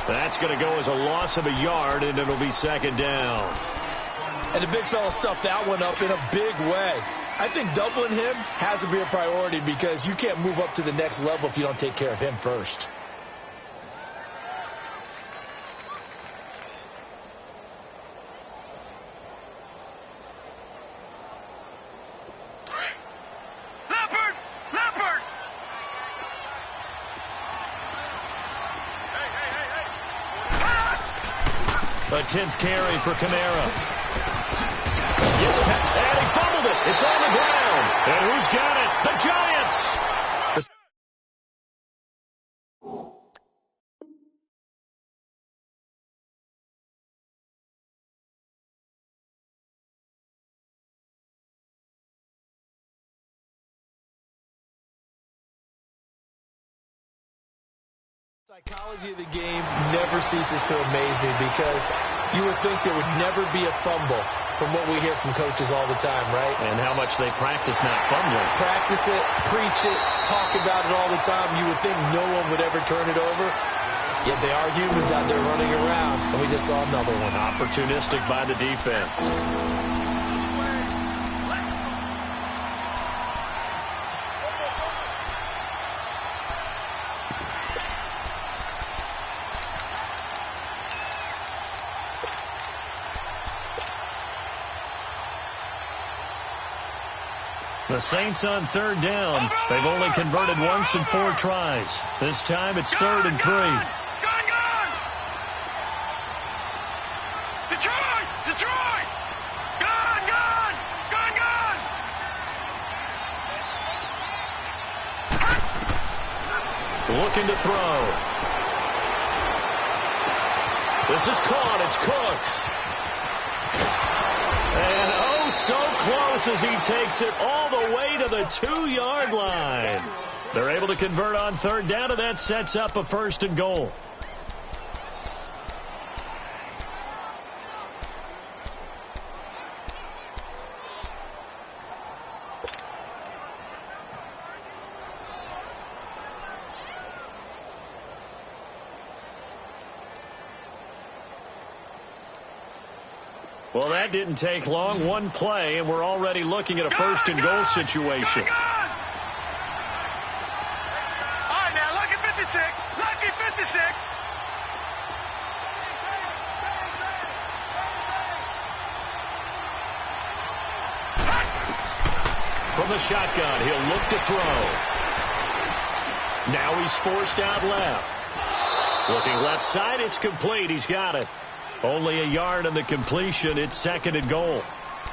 That's going to go as a loss of a yard, and it'll be 2nd down. And the big fella stuffed that one up in a big way. I think doubling him has to be a priority because you can't move up to the next level if you don't take care of him first. A 10th carry for Kamara. And he fumbled it. It's on the ground. And who's got it? The Giants. Psychology of the game never ceases to amaze me because you would think there would never be a fumble from what we hear from coaches all the time, right? And how much they practice not fumbling. Practice it, preach it, talk about it all the time. You would think no one would ever turn it over. Yet they are humans out there running around, and we just saw another one. Opportunistic by the defense. The Saints on 3rd down. They've only converted once in 4 tries. This time it's 3rd and 3. Gun! Detroit! Gun! Looking to throw. This is caught. It's Cooks. And oh, so close as he takes it all the way to the 2-yard line. They're able to convert on 3rd down, and that sets up a 1st and goal. Well, that didn't take long. One play, and we're already looking at a 1st and goal situation. All right, now, lucky 56. Lucky 56. From the shotgun, he'll look to throw. Now he's forced out left. Looking left side, it's complete. He's got it. Only a yard on the completion. It's 2nd and goal.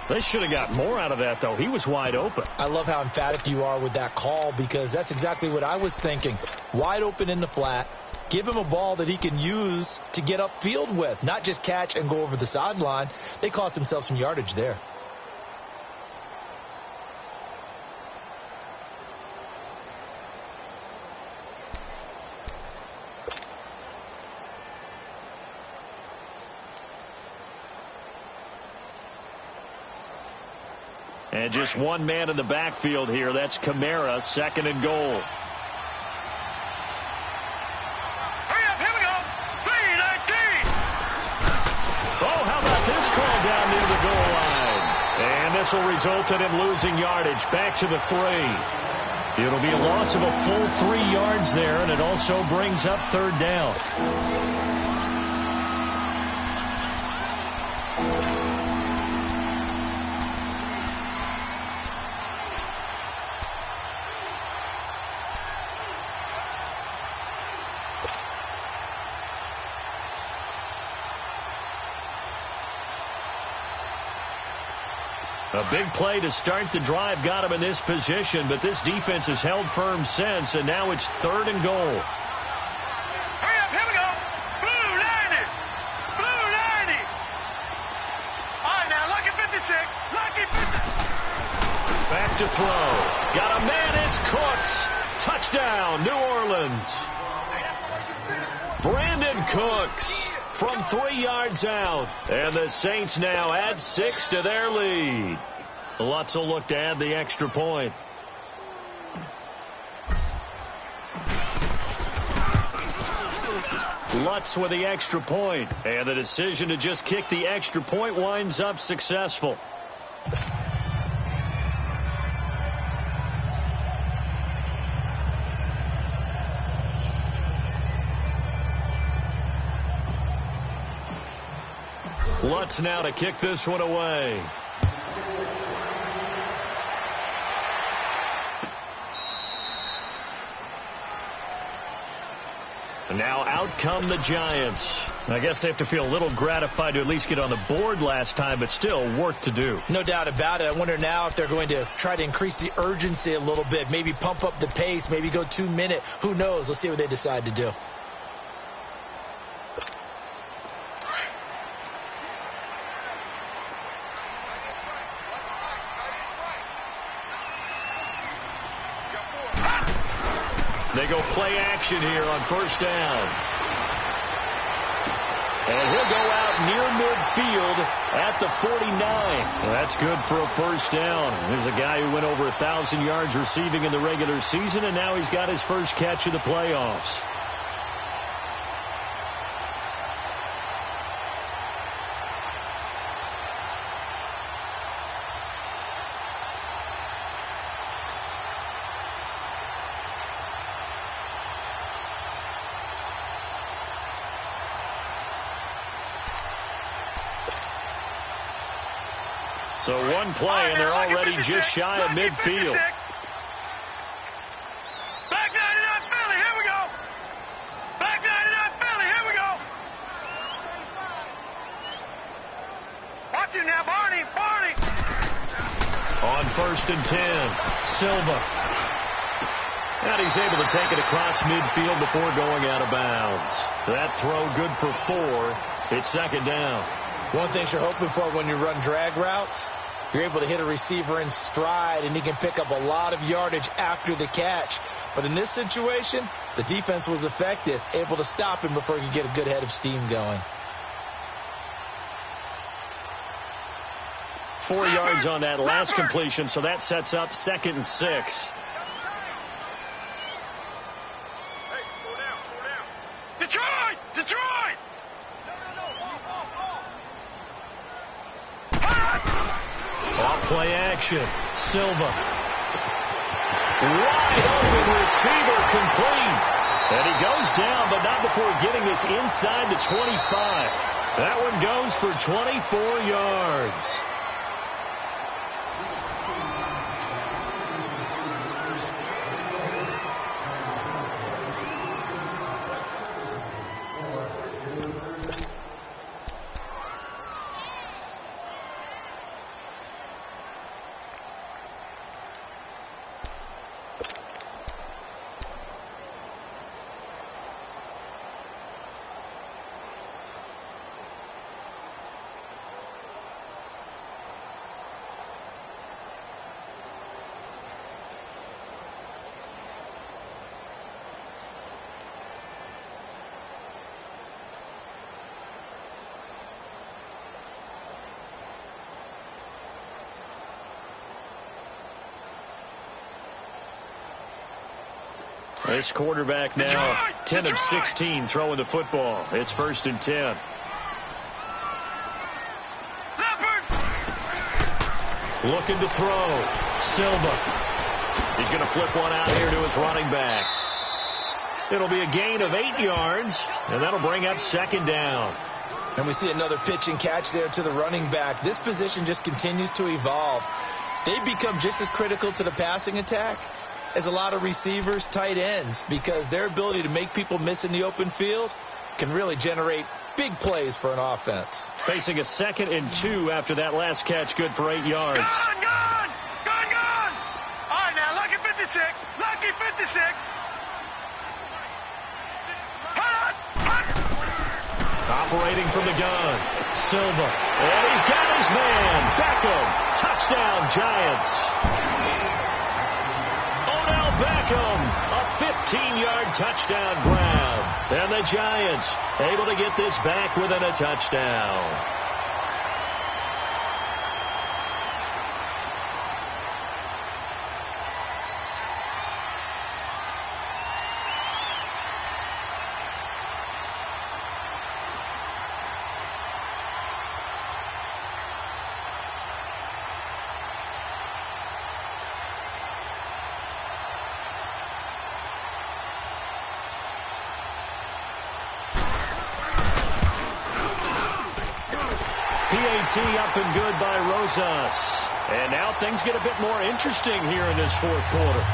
They should have got more out of that, though. He was wide open. I love how emphatic you are with that call, because that's exactly what I was thinking. Wide open in the flat. Give him a ball that he can use to get upfield with, not just catch and go over the sideline. They cost themselves some yardage there. And just one man in the backfield here. That's Kamara, 2nd and goal. Hurry up, here we go. 3:19. Oh, how about this call down near the goal line? And this will result in him losing yardage. Back to the 3. It'll be a loss of a full 3 yards there, and it also brings up 3rd down. A big play to start the drive got him in this position, but this defense has held firm since, and now it's 3rd and goal. Hurry up, here we go. Blue 90. Blue 90. All right, now, lucky 56. Lucky 56. Back to throw. Got a man, it's Cooks. Touchdown, New Orleans. Brandon Cooks from 3 yards out. And the Saints now add 6 to their lead. Lutz will look to add the extra point. Lutz with the extra point. And the decision to just kick the extra point winds up successful. Lutz now to kick this one away. And now out come the Giants. I guess they have to feel a little gratified to at least get on the board last time, but still work to do. No doubt about it. I wonder now if they're going to try to increase the urgency a little bit, maybe pump up the pace, maybe go 2 minute. Who knows? Let's see what they decide to do. They go play action here on 1st down. And he'll go out near midfield at the 49. That's good for a 1st down. There's a guy who went over 1,000 yards receiving in the regular season, and now he's got his first catch of the playoffs. So one play, and they're already just shy of midfield. Back 99 Philly, here we go. Back 99 Philly, here we go. Watch him now, Barney. On 1st and 10, Silva. And he's able to take it across midfield before going out of bounds. That throw good for 4. It's 2nd down. One thing you're hoping for when you run drag routes, you're able to hit a receiver in stride, and he can pick up a lot of yardage after the catch. But in this situation, the defense was effective, able to stop him before he could get a good head of steam going. 4 yards on that last completion, so that sets up 2nd and 6. Hey, slow down. Detroit! Off play action. Silva. Wide open receiver complete. And he goes down, but not before getting this inside the 25. That one goes for 24 yards. This quarterback now 10 of 16 throwing the football. It's 1st and 10. Looking to throw. Silva. He's going to flip one out here to his running back. It'll be a gain of 8 yards, and that'll bring up 2nd down. And we see another pitch and catch there to the running back. This position just continues to evolve. They become just as critical to the passing attack as a lot of receivers, tight ends, because their ability to make people miss in the open field can really generate big plays for an offense. Facing a 2nd and 2 after that last catch, good for 8 yards. Gone! All right, now, lucky 56. Lucky 56. Operating from the gun, Silva. And he's got his man. Beckham. Touchdown, Giants. Odell Beckham. A 15-yard touchdown grab. And the Giants able to get this back within a touchdown. PAT up and good by Rosas. And now things get a bit more interesting here in this 4th quarter.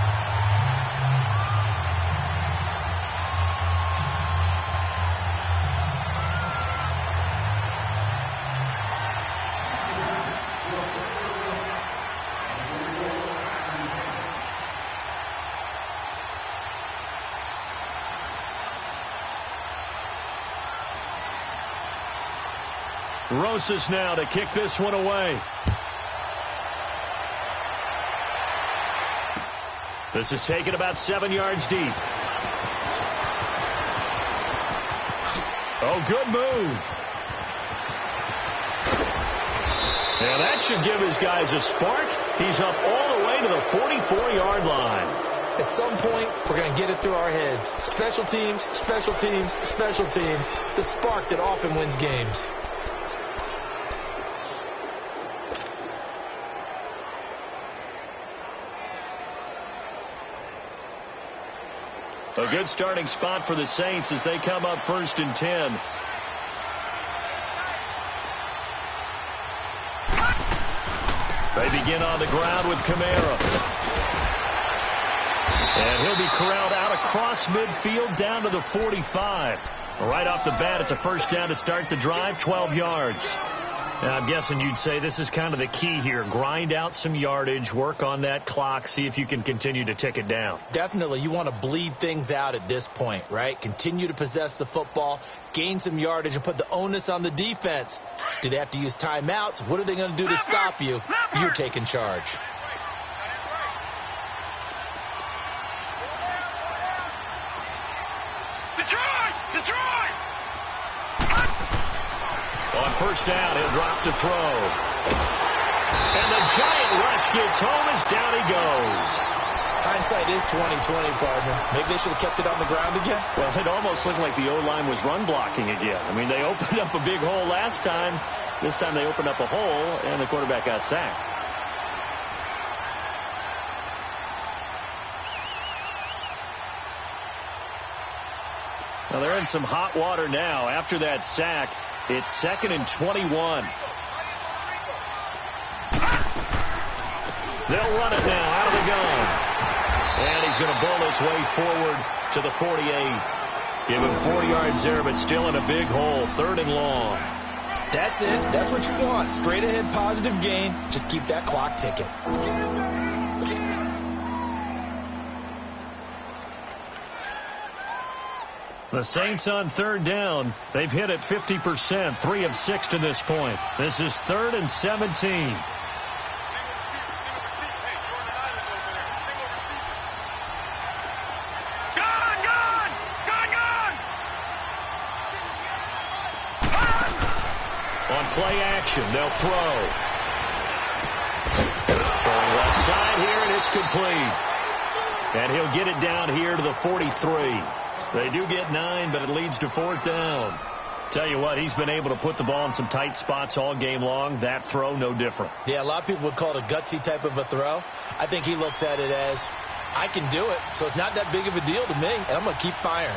Rosas now to kick this one away. This is taken about 7 yards deep. Oh, good move. And that should give his guys a spark. He's up all the way to the 44-yard line. At some point, we're going to get it through our heads. Special teams, special teams, special teams. The spark that often wins games. A good starting spot for the Saints as they come up 1st and 10. They begin on the ground with Kamara. And he'll be corralled out across midfield down to the 45. Right off the bat, it's a 1st down to start the drive, 12 yards. Now, I'm guessing you'd say this is kind of the key here. Grind out some yardage, work on that clock, see if you can continue to tick it down. Definitely. You want to bleed things out at this point, right? Continue to possess the football, gain some yardage, and put the onus on the defense. Do they have to use timeouts? What are they going to do to stop you? You're taking charge. Detroit! On 1st down, he'll drop to throw. And the Giant rush gets home as down he goes. Hindsight is 20/20, partner. Maybe they should have kept it on the ground again. Well, it almost looked like the O-line was run blocking again. I mean, they opened up a big hole last time. This time they opened up a hole, and the quarterback got sacked. Well, they're in some hot water now. After that sack, it's 2nd and 21. They'll run it now out of the gun. And he's going to bowl his way forward to the 48. Give him 4 yards there, but still in a big hole. 3rd and long. That's it. That's what you want. Straight ahead positive gain. Just keep that clock ticking. The Saints on 3rd down. They've hit it 50%, 3 of 6 to this point. This is 3rd and 17. On play action, they'll throw. Throwing left side here, and it's complete. And he'll get it down here to the 43. They do get 9, but it leads to 4th down. Tell you what, he's been able to put the ball in some tight spots all game long. That throw, no different. Yeah, a lot of people would call it a gutsy type of a throw. I think he looks at it as, I can do it, so it's not that big of a deal to me, and I'm going to keep firing.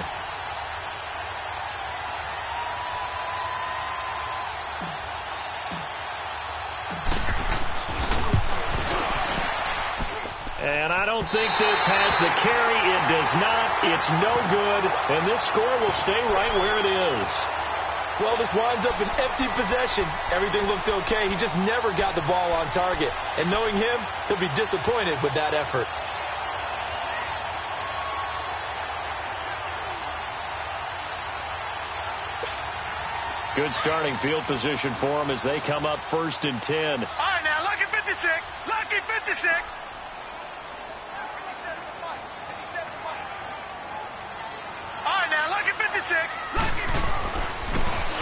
And I don't think this has the carry. It does not. It's no good. And this score will stay right where it is. Well, this winds up an empty possession. Everything looked okay. He just never got the ball on target. And knowing him, he'll be disappointed with that effort. Good starting field position for him as they come up 1st and 10. All right, now, lucky 56. Lucky 56.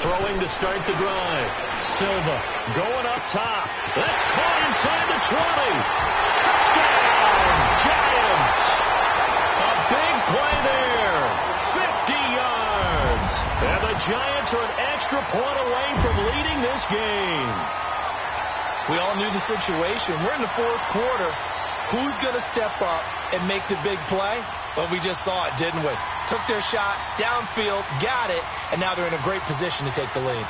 Throwing to start the drive. Silva going up top. That's caught inside the 20. Touchdown, Giants. A big play there. 50 yards. And the Giants are an extra point away from leading this game. We all knew the situation. We're in the 4th quarter. Who's going to step up and make the big play? Well, we just saw it, didn't we? Took their shot, downfield, got it, and now they're in a great position to take the lead.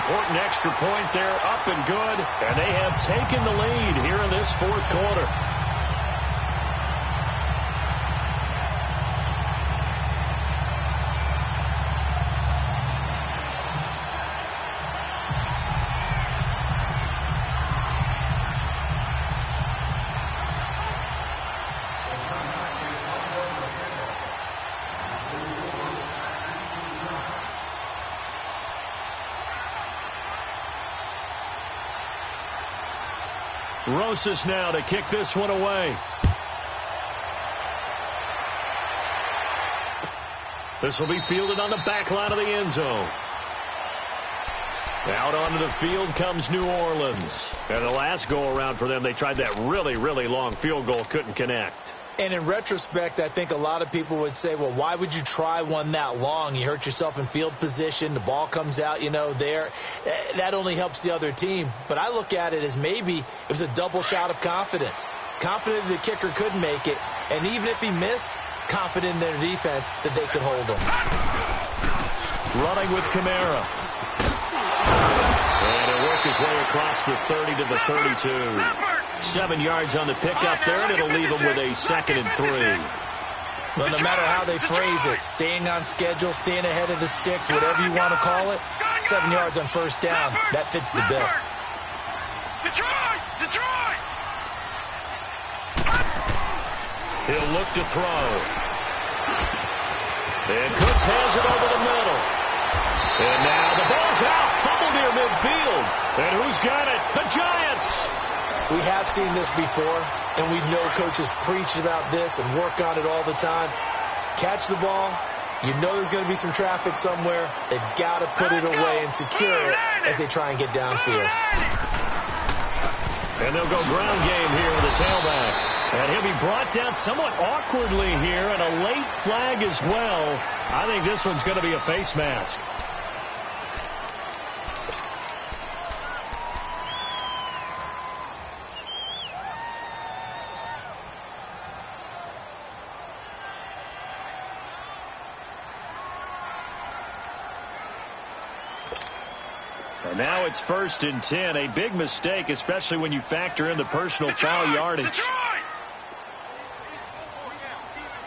Important extra point there, up and good, and they have taken the lead here in this 4th quarter. Rosas now to kick this one away. This will be fielded on the back line of the end zone. Out onto the field comes New Orleans. And the last go-around for them, they tried that really, really long field goal, couldn't connect. And in retrospect, I think a lot of people would say, well, why would you try one that long? You hurt yourself in field position. The ball comes out, there. That only helps the other team. But I look at it as maybe it was a double shot of confidence. Confident the kicker could make it. And even if he missed, confident in their defense that they could hold him. Running with Kamara. And he'll work his way across the 30 to the 32. 7 yards on the pickup there, and it'll leave them with a 2nd and 3. Well, no matter how they phrase it, staying on schedule, staying ahead of the sticks, whatever you want to call it, 7 yards on 1st down, that fits the bill. Detroit! He'll look to throw. And Cooks has it over the middle. And now the ball's out, fumbled near midfield. And who's got it? The Giants! We have seen this before, and we know coaches preach about this and work on it all the time. Catch the ball. You know there's going to be some traffic somewhere. They've got to put it away and secure it as they try and get downfield. And they'll go ground game here with the tailback. And he'll be brought down somewhat awkwardly here, and a late flag as well. I think this one's going to be a face mask. And now it's 1st and 10. A big mistake, especially when you factor in the personal foul yardage. Detroit!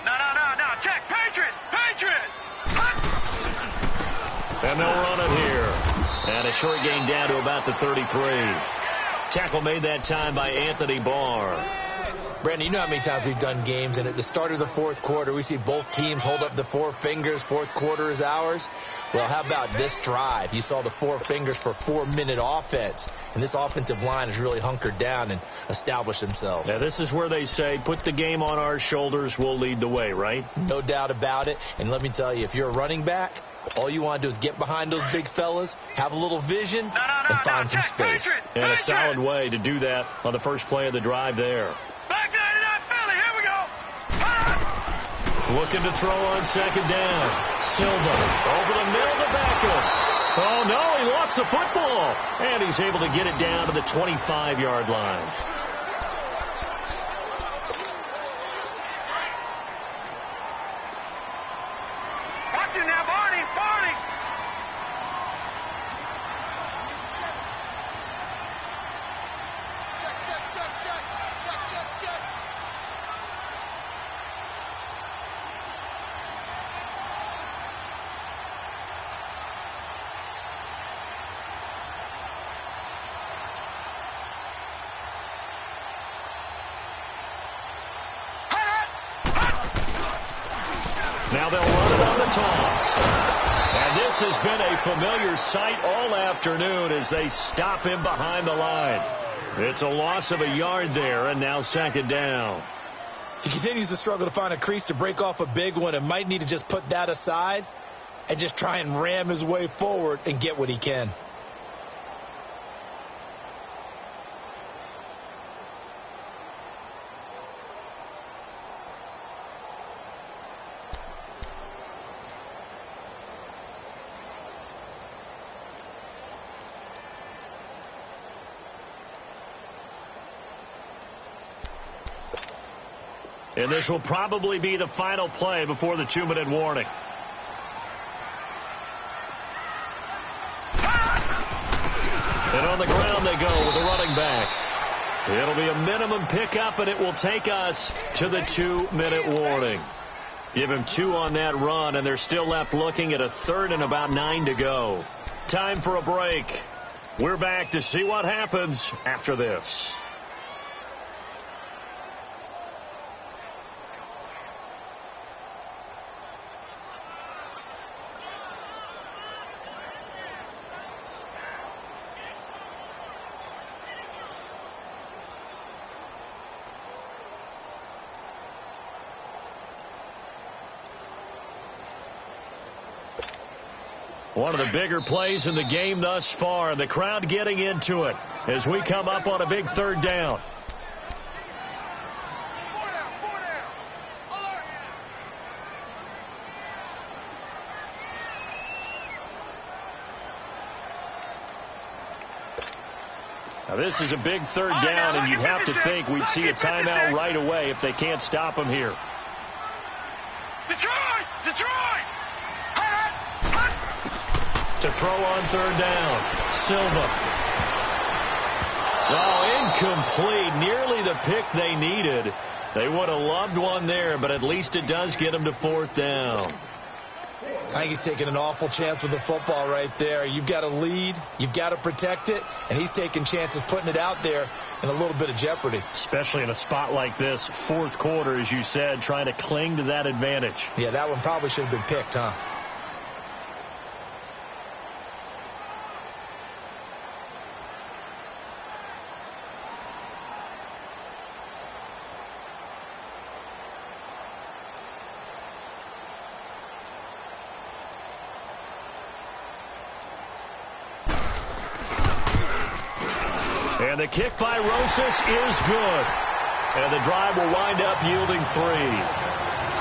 No. Check. Patriot! And they'll run it here. And a short gain down to about the 33. Tackle made that time by Anthony Barr. Brandon, you know how many times we've done games, and at the start of the fourth quarter, we see both teams hold up the four fingers, fourth quarter is ours. Well, how about this drive? You saw the four fingers for 4-minute offense, and this offensive line has really hunkered down and established themselves. Now, this is where they say, put the game on our shoulders, we'll lead the way, right? No doubt about it, and let me tell you, if you're a running back, all you want to do is get behind those big fellas, have a little vision, and find some space. And a solid way to do that on the first play of the drive there. Back 99 Philly, here we go. Looking to throw on second down. Silva over the middle to Beckham. Oh, no, he lost the football. And he's able to get it down to the 25-yard line. Watch it now, Barney, Barney. Check. Now they'll run it on the toss. And this has been a familiar sight all afternoon as they stop him behind the line. It's a loss of a yard there, and now second down. He continues to struggle to find a crease to break off a big one and might need to just put that aside and just try and ram his way forward and get what he can. And this will probably be the final play before the 2-minute warning. And on the ground they go with the running back. It'll be a minimum pickup, and it will take us to the 2-minute warning. Give him 2 on that run, and they're still left looking at a third and about 9 to go. Time for a break. We're back to see what happens after this. One of the bigger plays in the game thus far, and the crowd getting into it as we come up on a big third down. Now this is a big third down, and you'd have to think we'd see a timeout right away if they can't stop him here. Detroit! To throw on third down. Silva. Oh, incomplete. Nearly the pick they needed. They would have loved one there, but at least it does get them to fourth down. I think he's taking an awful chance with the football right there. You've got to lead. You've got to protect it. And he's taking chances putting it out there in a little bit of jeopardy. Especially in a spot like this, fourth quarter, as you said, trying to cling to that advantage. Yeah, that one probably should have been picked, huh? And the kick by Rosas is good. And the drive will wind up yielding 3.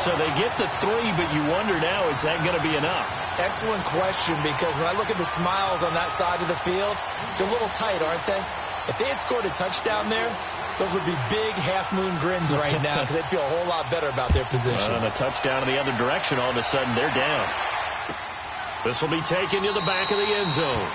So they get the 3, but you wonder now, is that going to be enough? Excellent question, because when I look at the smiles on that side of the field, it's a little tight, aren't they? If they had scored a touchdown there, those would be big half-moon grins right now because they'd feel a whole lot better about their position. And a touchdown in the other direction, all of a sudden they're down. This will be taken to the back of the end zone.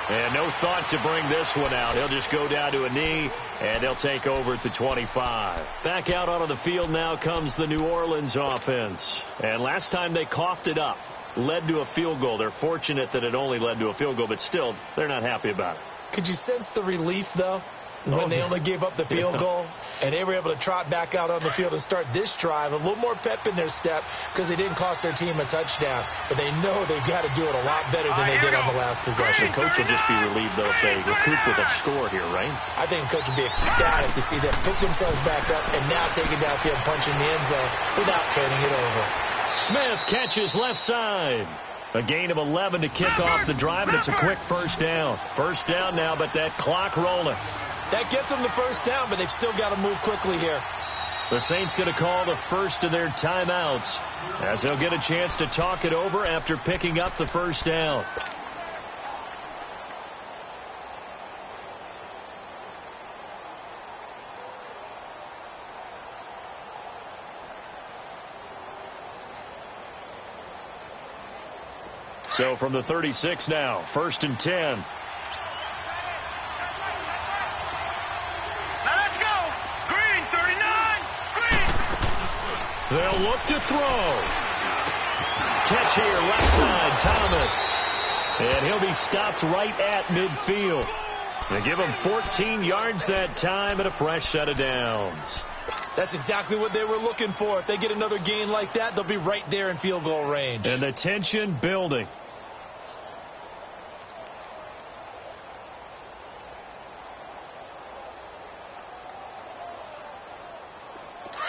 And no thought to bring this one out. He'll just go down to a knee, and they'll take over at the 25. Back out onto the field now comes the New Orleans offense. And last time they coughed it up, led to a field goal. They're fortunate that it only led to a field goal, but still, they're not happy about it. Could you sense the relief, though? when they only gave up the field goal, and they were able to trot back out on the field and start this drive. A little more pep in their step because they didn't cost their team a touchdown. But they know they've got to do it a lot better than they did on the last possession. The coach will just be relieved, though, if they recoup with a score here, right? I think the coach would be ecstatic to see them pick themselves back up and now take it downfield, punching the end zone without turning it over. Smith catches left side. A gain of 11 to kick off the drive, and it's a quick first down. First down now, but that clock rolling. That gets them the first down, but they've still got to move quickly here. The Saints going to call the first of their timeouts as they'll get a chance to talk it over after picking up the first down. So from the 36 now, 1st and 10. They'll look to throw. Catch here, left side, Thomas. And he'll be stopped right at midfield. They give him 14 yards that time and a fresh set of downs. That's exactly what they were looking for. If they get another gain like that, they'll be right there in field goal range. And the tension building.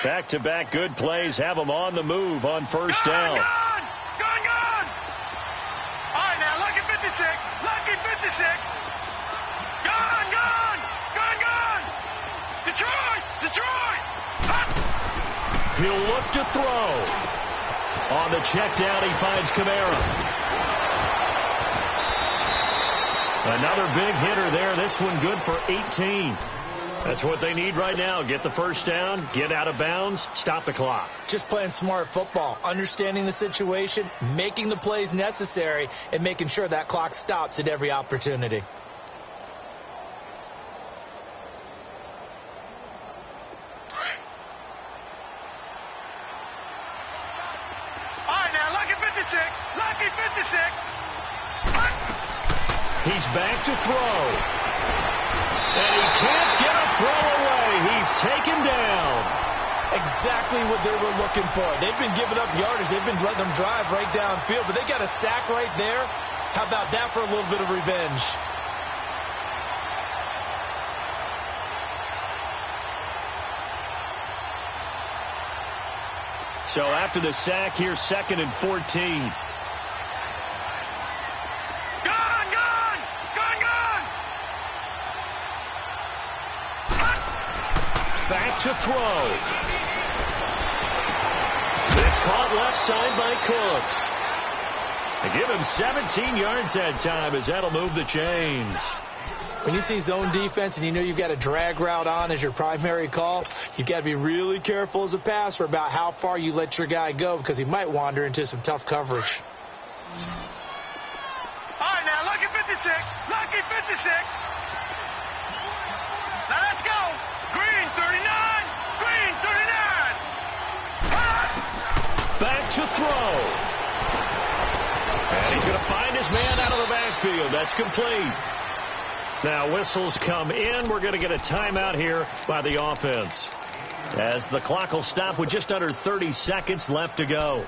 Back-to-back good plays have them on the move on first down. Gone! All right, now, lucky 56. Lucky 56. Gone! Detroit! He'll look to throw. On the check down, he finds Kamara. Another big hitter there. This one good for 18. That's what they need right now. Get the first down, get out of bounds, stop the clock. Just playing smart football, understanding the situation, making the plays necessary, and making sure that clock stops at every opportunity. All right, now, lucky 56. Lucky 56. He's back to throw. And he can't get a throw away. He's taken down. Exactly what they were looking for. They've been giving up yardage. They've been letting them drive right downfield, but they got a sack right there. How about that for a little bit of revenge? So after the sack, here's 2nd and 14. Back to throw. It's caught left side by Cooks. They give him 17 yards that time as that'll move the chains. When you see zone defense and you know you've got a drag route on as your primary call, you've got to be really careful as a passer about how far you let your guy go because he might wander into some tough coverage. All right, now, lucky 56. Lucky 56. Now, let's go. Green 39. Back to throw. And he's going to find his man out of the backfield. That's complete. Now whistles come in. We're going to get a timeout here by the offense, as the clock will stop with just under 30 seconds left to go.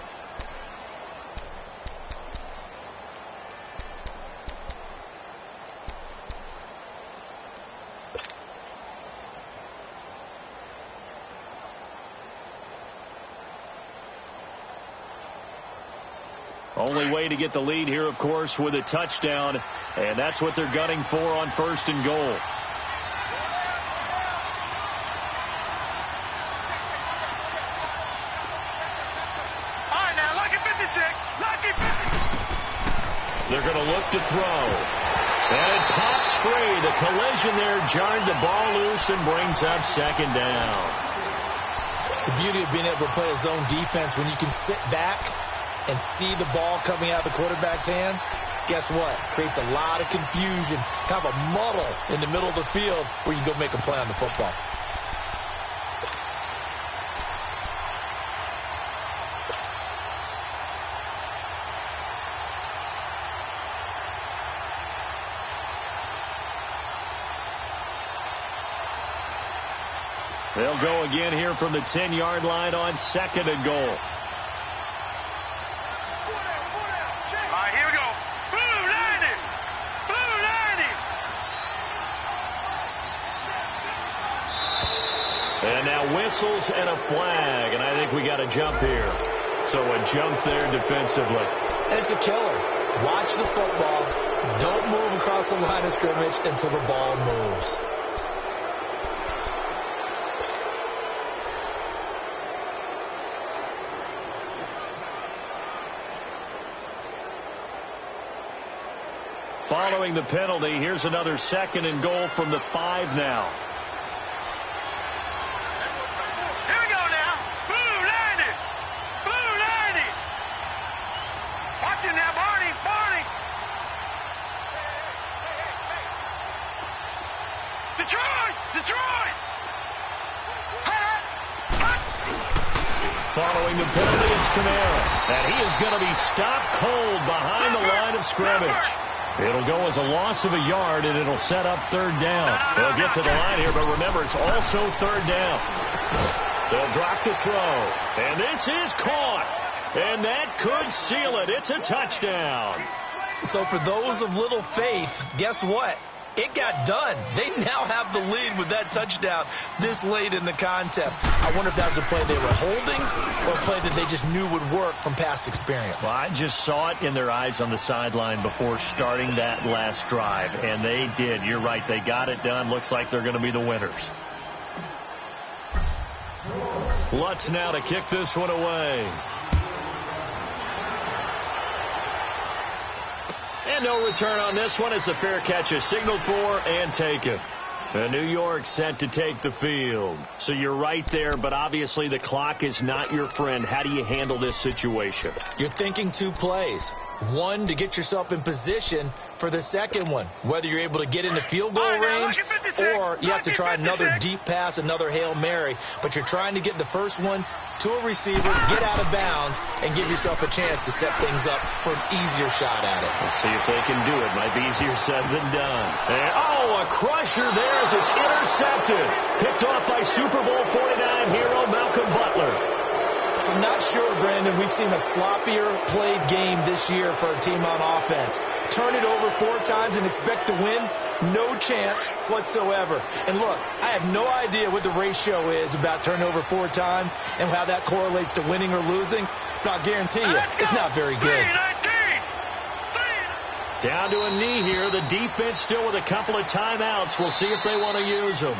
Only way to get the lead here, of course, with a touchdown, and that's what they're gunning for on 1st and goal. All right, now, lucky 56. Lucky 56. They're going to look to throw. And it pops free. The collision there jarred the ball loose and brings up 2nd down. The beauty of being able to play a zone defense when you can sit back and see the ball coming out of the quarterback's hands, guess what? Creates a lot of confusion, kind of a muddle in the middle of the field where you go make a play on the football. They'll go again here from the 10-yard line on 2nd and goal. All right, here we go. Blue 90. Blue 90. And now whistles and a flag, and I think we got a jump here. So a jump there defensively. And it's a killer. Watch the football. Don't move across the line of scrimmage until the ball moves. Following the penalty, here's another 2nd and goal from the 5 now. Here we go now. Blue 90. Blue 90. Watch it now, Barney. Barney. Detroit. Detroit. Following the penalty, it's Kamara. And he is going to be stopped cold behind the line of scrimmage. It'll go as a loss of a yard, and it'll set up 3rd down. They'll get to the line here, but remember, it's also 3rd down. They'll drop the throw, and this is caught. And that could seal it. It's a touchdown. So for those of little faith, guess what? It got done. They now have the lead with that touchdown this late in the contest. I wonder if that was a play they were holding or a play that they just knew would work from past experience. Well, I just saw it in their eyes on the sideline before starting that last drive, and they did. You're right. They got it done. Looks like they're going to be the winners. Lutz now to kick this one away. And no return on this one as the fair catch is signaled for and taken. And New York set to take the field. So you're right there, but obviously the clock is not your friend. How do you handle this situation? You're thinking 2 plays. One, to get yourself in position for the second one, whether you're able to get into field goal range or you have to try another deep pass, another Hail Mary. But you're trying to get the first one to a receiver, get out of bounds, and give yourself a chance to set things up for an easier shot at it. Let's see if they can do it. Might be easier said than done. And, oh, a crusher there as it's intercepted. Picked off by Super Bowl 49 hero Malcolm Butler. I'm not sure, Brandon, we've seen a sloppier played game this year for a team on offense. Turn it over 4 times and expect to win? No chance whatsoever. And look, I have no idea what the ratio is about turnover 4 times and how that correlates to winning or losing. But I'll guarantee you, it's not very good. Down to a knee here. The defense still with a couple of timeouts. We'll see if they want to use them.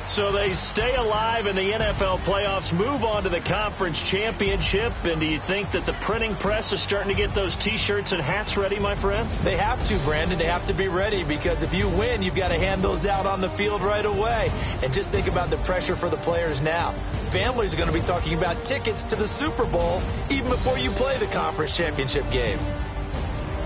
So they stay alive in the NFL playoffs, move on to the conference championship. And do you think that the printing press is starting to get those T-shirts and hats ready, my friend? They have to, Brandon. They have to be ready because if you win, you've got to hand those out on the field right away. And just think about the pressure for the players now. Families are going to be talking about tickets to the Super Bowl even before you play the conference championship game.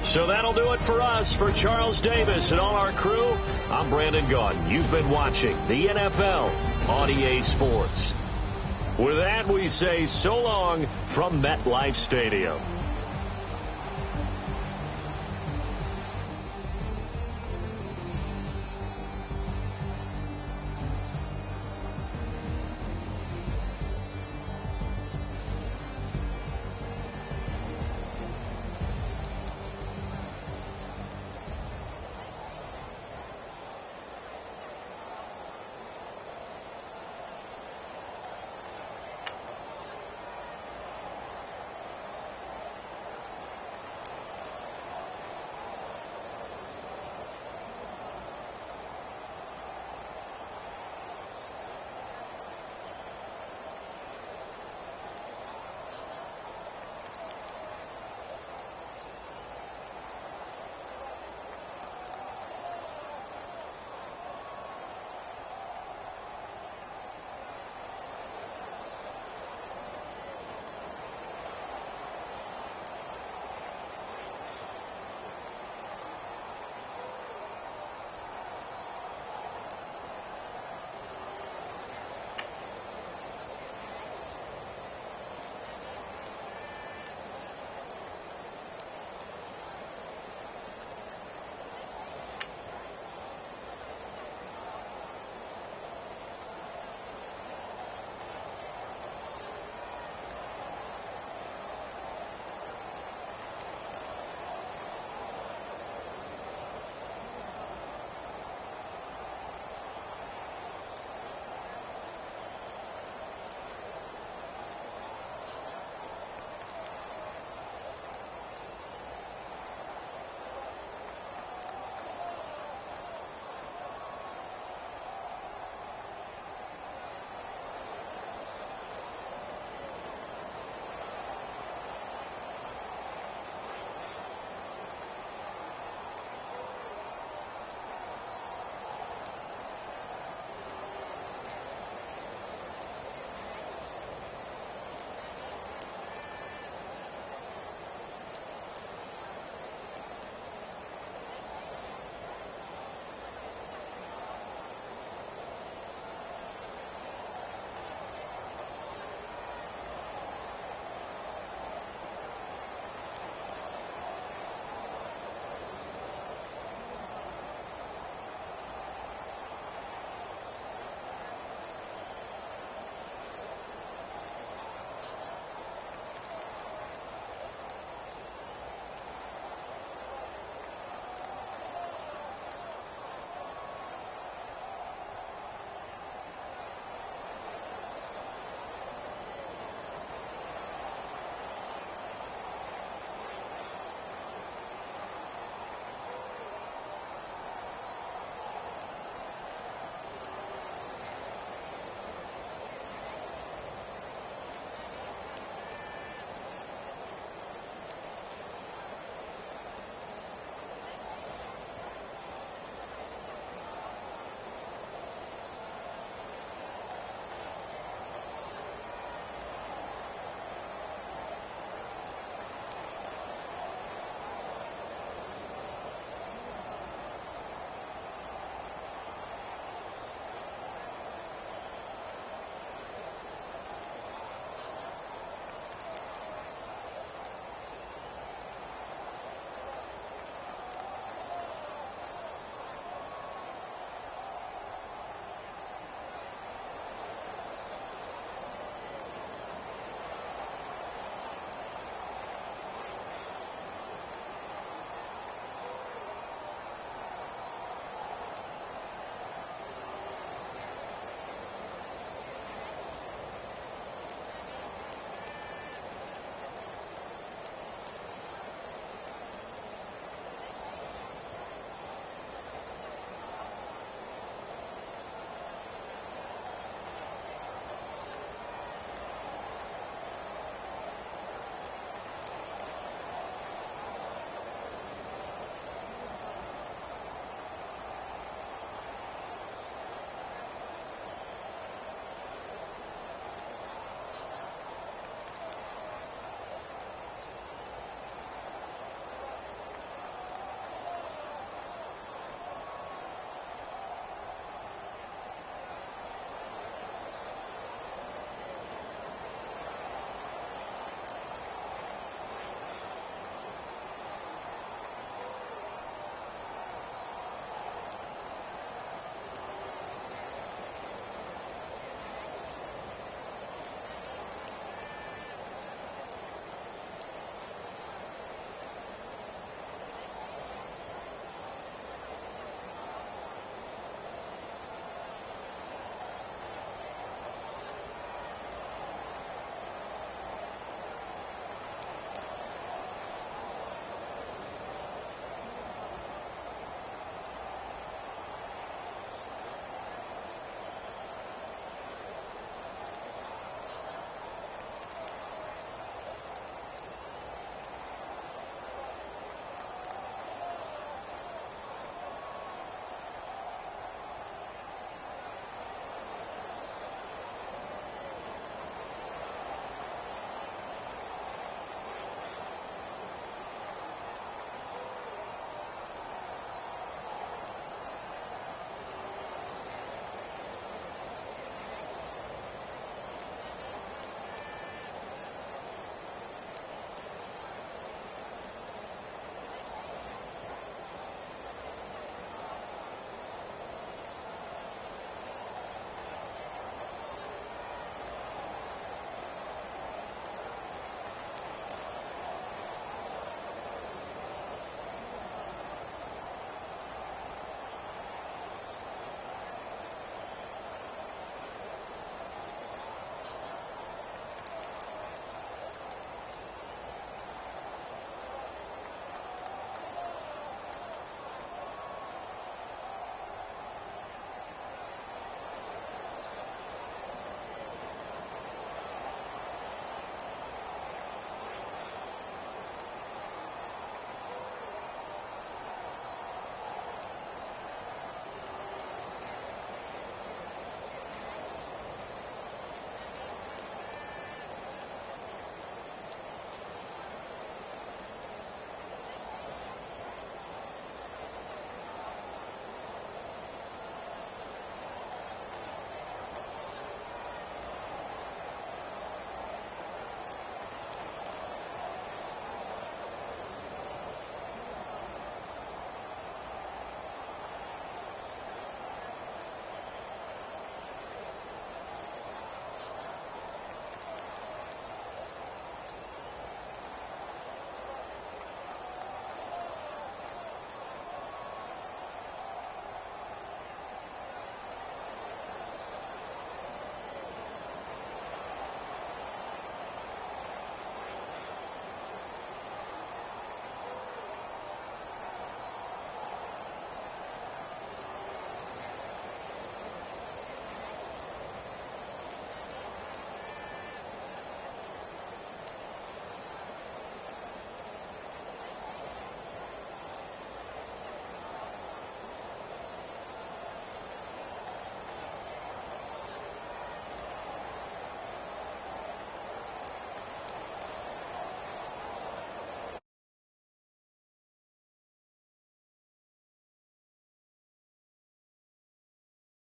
So that'll do it for us. For Charles Davis and all our crew, I'm Brandon Gaudin. You've been watching the NFL on EA Sports. With that, we say so long from MetLife Stadium.